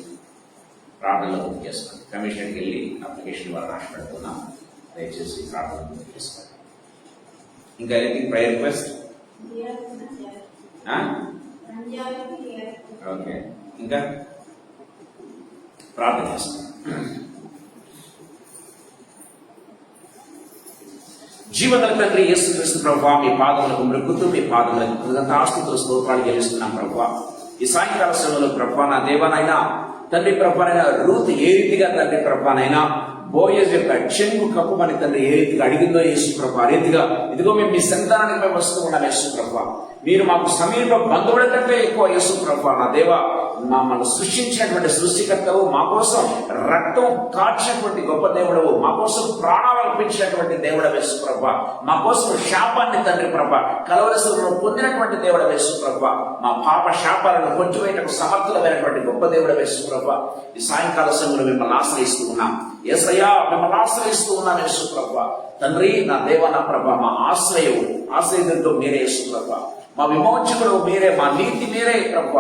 ప్రార్థనలో పూర్తి చేస్తాను. కమిషన్కి వెళ్ళి అప్లికేషన్ ఇవ్వాలని ఆశపడుతున్నాం. దయచేసి ప్రార్థనలో పూర్తి చేస్తాను. ఇంకా ఎనీథింగ్ ప్రేయర్ రిక్వెస్ట్? ఓకే, ఇంకా ప్రార్థన చేస్తాం. జీవగల తండ్రి యేసుక్రీస్తు ప్రభువా, మీ పాదములకు మృక్కుతూ మీ పాదములకు కృతజ్ఞతాస్తుతులు స్తోత్రాలు చెల్లిస్తున్నాం ప్రభువా. ఈ సాయంకాల సమయంలో ప్రభువా, నా దేవానైనా తండ్రి ప్రభువైనా రూత్ ఏ రీతిగా తండ్రి ప్రభువైనా బోయజ్ యొక్క చెంగు కప్పమని తండ్రి ఏ రీతిగా అడిగిందో యేసు ప్రభు, ఆ రీతిగా ఇదిగో మేము మీ సంతానానికి మేము వస్తూ ఉన్నాం యేసు ప్రభు. మీరు మాకు సమీప బంధువుల కంటే ఎక్కువ యేసు ప్రభు. నా దేవ, మమ్మల్ని సృష్టించినటువంటి సృష్టికర్తవు, మా కోసం రక్తం కాచినటువంటి గొప్ప దేవుడవు, మా కోసం ప్రాణాలు అర్పించినటువంటి దేవుడవు యేసు ప్రభు, మా కోసం శాపాన్ని తండ్రి ప్రభ కలవరసలను పొందినటువంటి దేవుడవు యేసు ప్రభు, మా పాప శాపాలను కొట్టివేయటకు సమర్థులమైనటువంటి గొప్ప దేవుడవు యేసు ప్రభు. ఈ సాయంకాల సమయంలో మిమ్మల్ని ఆశ్రయిస్తూ ఉన్నాం యేసయ్యా, మిమ్మల్ని ఆశ్రయిస్తూ ఉన్నాం యేసు ప్రభు. తండ్రి నా దేవ నా ప్రభ, మా ఆశ్రయంతో మీరే యేసు ప్రభు. మా విమోచకుడు మీరే, మా నీతి మీరే ప్రభు,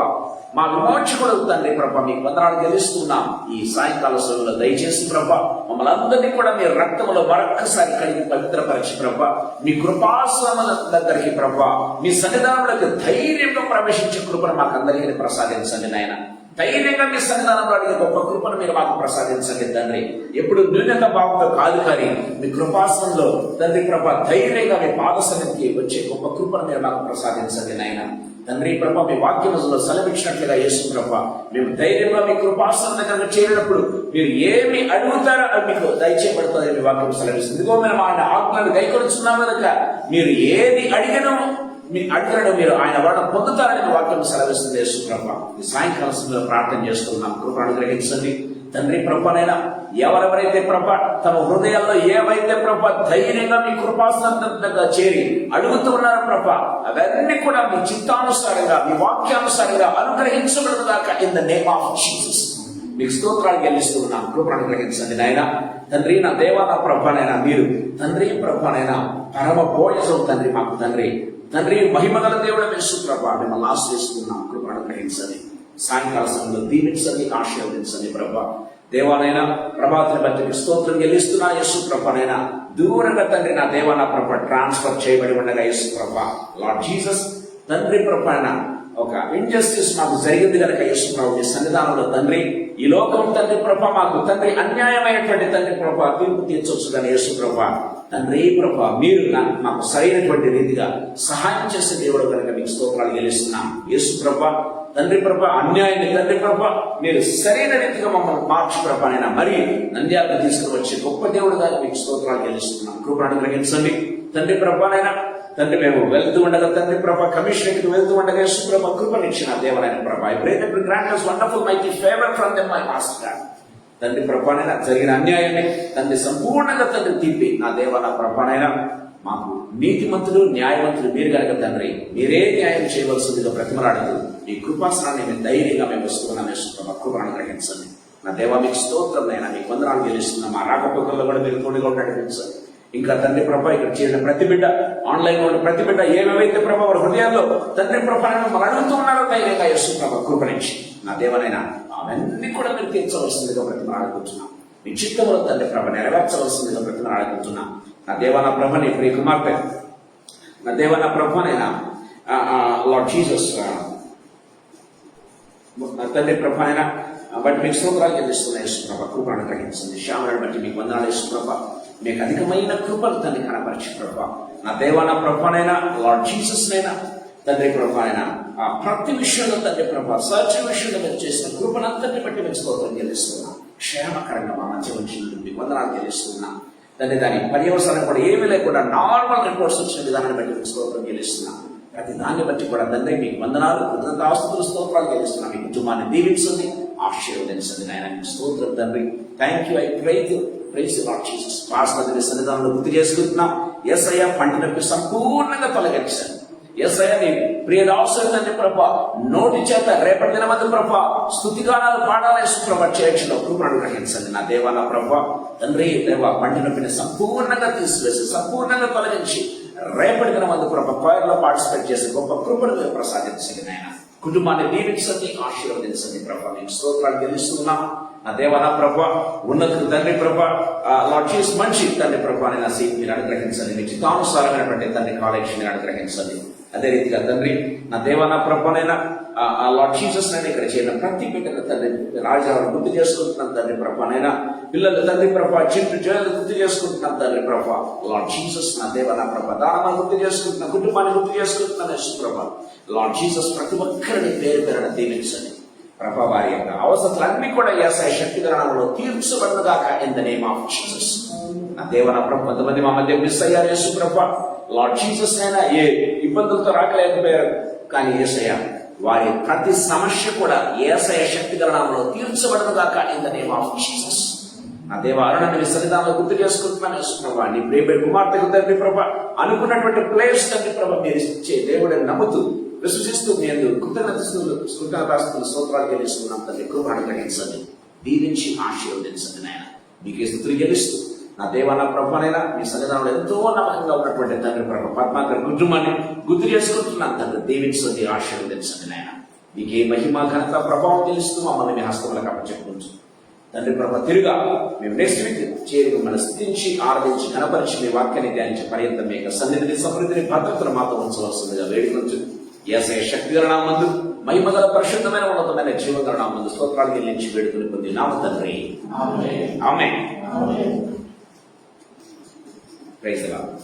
మా విమోచకుడు తండ్రి ప్రభ. మీకు వందనాలు తెలుస్తున్నాం. ఈ సాయంకాల సమయంలో దయచేసి ప్రభ మమ్మల్ని అందరినీ కూడా మీ రక్తంలో మరొక్కసారి కడిగి పవిత్రపరిచి ప్రభ, మీ కృపాసనముల దగ్గరికి ప్రభ, మీ సన్నిధానంలోకి ధైర్యంగా ప్రవేశించే కృపను మాకు అందరికీ ప్రసాదించండి నాయన. ధైర్యంగా మీ సన్నిధానంలో అడిగే గొప్ప కృపను మీరు మాకు ప్రసాదించండి తండ్రి. ఎప్పుడు న్యూనత భావంతో కాదు, కానీ మీ కృపాసనంలో తండ్రి ప్రభ ధైర్యంగా మీ పాద సన్నిధికి వచ్చే గొప్ప కృపను మీరు మాకు ప్రసాదించండి నాయన. తండ్రి ప్రభ, మీ వాక్యములో సెలవిచ్చినట్లుగా యేసు ప్రభ, మేము ధైర్యంగా మీ కృపాసనం దగ్గర చేరినప్పుడు మీరు ఏమి అడుగుతారో అది మీకు దయచేయబడుతుందని మీ వాక్యం సెలవిస్తుంది. ఇదిగో మేము ఆయన ఆజ్ఞలు గైకొనుచున్నాం కనుక మీరు ఏది అడిగినో మీరు ఆయన వాడు పొందుతారని వాక్యం సెలవిస్తుంది యేసు ప్రభ. ఈ సాయంకాల సమయంలో ప్రార్థన చేస్తున్నాం, కృపను అనుగ్రహించండి తండ్రి ప్రభనైనా. ఎవరెవరైతే ప్రభ తమ హృదయాల్లో ఏవైతే ప్రభ ధైర్యంగా మీ కృపాసనంగా చేరి అడుగుతూ ఉన్నారో ప్రభ, అవన్నీ కూడా మీ చిత్తానుసారంగా మీ వాక్యానుసారంగా అనుగ్రహించబడుగాక in the name of Jesus. మీకు స్తోత్రాలు చెల్లిస్తూ ఉన్నాం. కృపను అనుగ్రహించండి నాయన. తండ్రి నా దేవా నా ప్రభానైనా మీరు తండ్రి ప్రభానైనా పరమ భోజనం తండ్రి మాకు తండ్రి తండ్రి మహిమగల దేవుడు యేసు ప్రభా మిమ్మల్ని ఆశ్రయిస్తున్నాం. కృపను అనుగ్రహించండి. సాయంకాల సమయంలో దీవించండి, ఆశీర్వదించండి ప్రభా. దేవానైనా ప్రభాతిని బట్టి స్తోత్రం చెల్లిస్తున్నా యేసు ప్రభానైనా. దూరంగా తండ్రి నా దేవా నా ప్రభ ట్రాన్స్ఫర్ చేయబడి ఉండగా యేసు ప్రభా లార్డ్ జీసస్ తండ్రి ప్రభాన ఒక ఇంజస్టిస్ మాకు జరిగింది కనుక యేసు ప్రభు మీ సన్నిధానంలో తండ్రి ఈ లోకం తండ్రి ప్రభ మాకు తండ్రి అన్యాయమైనటువంటి తండ్రి ప్రభ తీర్పు తీర్చొచ్చు కానీ యేసు ప్రభ తండ్రి ప్రభ మీరు మాకు సరైనటువంటి రీతిగా సహాయం చేసే దేవుడు కనుక మీకు స్తోత్రాలు చెల్లిస్తున్నాం. యేసు ప్రభ తండ్రి ప్రభ అన్యాయాన్ని తండ్రి ప్రభ మీరు సరైన రీతిగా మమ్మల్ని మార్చి ప్రభానైనా మరి నంద్యాలకు తీసుకుని వచ్చి గొప్ప దేవుడుగా మీకు స్తోత్రాలు చెల్లిస్తున్నాం. కృపను అనుగ్రహించండి తండ్రి ప్రభానైనా. తండ్రి మేము వెళ్తూ ఉండగా తండ్రి ప్రభ కమిషనర్కి వెళ్తూ ఉండగా యేసు ప్రభ కృపనిచ్చిన దేవనైన ప్రభ I pray that we grant us wonderful mighty favor from them my master. తండ్రి ప్రభానైనా జరిగిన అన్యాయాన్ని తండ్రి సంపూర్ణంగా తండ్రి తీపి నా దేవ నా ప్రభానైనా మాకు నీతిమంతులు న్యాయవంతులు మీరు కనుక తండ్రి మీరే న్యాయం చేయవలసిందిగా బ్రతిమలాడుతూ ఈ కృపాసనాన్ని మేము ధైర్యంగా మేము వస్తున్నాం. యేసు ప్రభ కృపను అనుగ్రహించండి. నా దేవ మీకు స్తోత్రం నైనా మీకు వందనాలు చెల్లిస్తున్నాం. మా రాకపోకల్లో కూడా మీరు తోడుగా నడిపించండి. ఇంకా తండ్రి ప్రభ ఇక్కడ చేరిన ప్రతి బిడ్డ ఆన్లైన్ లో ప్రతి బిడ్డ ఏమేమైతే ప్రభ వారి హృదయాల్లో తండ్రి ప్రభ మనం అడుగుతూ ఉన్నారో ధైర్యంగా యేసు ప్రభ కృపనిచ్చి నా దేవనైనా అవన్నీ కూడా మీరు తీర్చవలసిందిగా బ్రతిమలాడుకుంటున్నాం. మీ చిత్తములో తండ్రి ప్రభ నెరవేర్చవలసిందిగా బ్రతిమలాడుకుంటున్నాం. నా దేవ నా ప్రభని ప్రియ కుమార్తె నా దేవ నా ప్రభనైనా లార్డ్ జీసస్ తండ్రి ప్రభనైనా బట్టి మీకు స్తోత్రాలు చెల్లిస్తున్నాయి. యేసు ప్రభ కృపను అనుగ్రహించండి. శ్యామలను బట్టి మీకు వందనాలు యేసు ప్రభ. మీకు అధికమైన కృపలు తండ్రి కనపరిచి ప్రభ నా దేవ నా ప్రభనైనా లార్డ్ జీసస్ నైనా తండ్రి ప్రభనైనా ప్రతి విషయంలో తండ్రి ప్రభ సత్య విషయంలో మీరు చేసిన కృపనంతటిని బట్టి మీకు స్తోత్రం చెల్లిస్తున్నాం. క్షేమకరంగా మా మధ్య వచ్చినందుకు మీకు వందనాలు చెల్లిస్తున్నాం తండ్రి. దాని పర్యవసానం కూడా ఏమీ లేకుండా నార్మల్ రిపోర్ట్స్ వచ్చిన విధానాన్ని బట్టి మీకు స్తోత్రం చెల్లిస్తున్నాం. ప్రతి దాన్ని బట్టి కూడా తండ్రి మీకు వందనాలు కృతజ్ఞతాస్తుతులు స్తోత్రాలు చెల్లిస్తున్నాం. మీ కుటుంబాన్ని దీవించండి, ఆశీర్వదించండి నాయన. స్తోత్రం తండ్రి. Thank you. I praise lord Jesus. Pastor సన్నిధానంలో గుర్తు చేసుకుంటున్నాం. యేసయ్య పంటి నొప్పి సంపూర్ణంగా తొలగించండి. యేసయ్య నీ ప్రియదాసులు తండ్రి ప్రభ నోటి చేత రేపటి దినమందు ప్రభ స్తుతిగానాలు పాడాలని ప్రభ చేయొచ్చులో కృపను అనుగ్రహించండి. నా దేవ నా ప్రభ తండ్రి దేవ పంటి నొప్పిని సంపూర్ణంగా తీసివేసి సంపూర్ణంగా తొలగించి రేపటి దినమందు ప్రభ ఫైర్లో పార్టిసిపేట్ చేసి గొప్ప కృపను మీరు ప్రసాదించండి నాయన. కుటుంబాన్ని దీవించండి, ఆశీర్వదించండి ప్రభ. మీకు స్తోత్రాలు చెల్లిస్తున్నాం. నా దేవ నా ప్రభ ఉన్నత తండ్రి ప్రభ లార్డ్ జీసస్ మంచి తండ్రి ప్రభ నా సీట్ మీరు అనుగ్రహించండి. మీ చిత్తానుసారమైనటువంటి తండ్రి కాలేజ్ మీరు అనుగ్రహించండి. అదే రీతిగా తండ్రి నా దేవ నా ప్రభనైనా లార్డ్ జీసస్ నైనా ఇక్కడ చేరిన ప్రతి బిడ్డను తండ్రి రాజాలను గుర్తు చేసుకుంటున్నాం తండ్రి ప్రభనైనా. పిల్లలు తండ్రి ప్రభ చింటు జోయలు గుర్తు చేసుకుంటున్నాం తండ్రి ప్రభ లార్డ్ జీసస్ నా దేవ నా ప్రభ దానమని గుర్తు చేసుకుంటున్నాం, కుటుంబాన్ని గుర్తు చేసుకుంటున్నాను యేసు ప్రభ లార్డ్ జీసస్. ప్రతి ఒక్కరిని పేరు పేరున దీవించండి ప్రభ. వారి యొక్క అవసరాలన్నీ కూడా యేసయ్య శక్తిగణంలో తీర్చబడుగాక in the name of Jesus. నా దేవ నా ప్రభ కొంతమంది మా మధ్య మిస్ అయ్యారు యేసు ప్రభ లార్డ్ జీసస్ అయినా ఏ ఇబ్బందులతో రాకలేకపోయారు కానీ యేసయ్య వారి ప్రతి సమస్య కూడా యేసయ్య శక్తిగణంలో తీర్చబడుగాక in the name of Jesus. నా దేవ అరుణాన్ని సన్నిధానంలో గుర్తు చేసుకుంటున్నాను యేసు ప్రభ. నీ ప్రేమ కుమార్తెకు తండ్రి ప్రభ అనుకున్నటువంటి ప్లేస్ తండ్రి ప్రభ మీరు ఇచ్చే దేవుడిని నమ్ముతూ విశ్వసిస్తూ నేను కృతజ్ఞతలు స్తోత్రాలు చెల్లిస్తున్నాం తండ్రి. కృపను అనుగ్రహించండి, దీవించి ఆశీర్వదించండి నాయన. మీకే స్తుతులు చెల్లిస్తూ నా దేవ నా ప్రభనైనా మీ సన్నిధానంలో ఎంతో నమ్మకంగా ఉన్నటువంటి తండ్రి ప్రభ పద్మాకర్ కుటుంబాన్ని గుర్తు చేసుకుంటున్నాను తండ్రి. దీవించండి, ఆశీర్వదించండి నాయన. మీకే మహిమ ఘనత ప్రభావం తెలుస్తూ మమ్మల్ని మీ హస్తములకు అప్పచెప్పుకుంటూ తండ్రి ప్రభ తిరుగా మేము నెక్స్ట్ వీక్ చేరి మిమ్మల్ని స్థితించి ఆరాధించి కనపరిచి మీ వాక్యాన్ని ధ్యానించే పర్యంతం మీ యొక్క సన్నిధిని సమృద్ధిని భద్రతను మాతో ఉంచవలసిందిగా వేడుకొంచు. యేసయ్య శక్తిగల నామమునందు మహిమగల పరిశుద్ధమైన ఉన్నతమైన జీవగల నామమునందు స్తోత్రాలు చెల్లించి వేడుకొని పొంది నామ తండ్రి ఆమేన్. Praise the lord.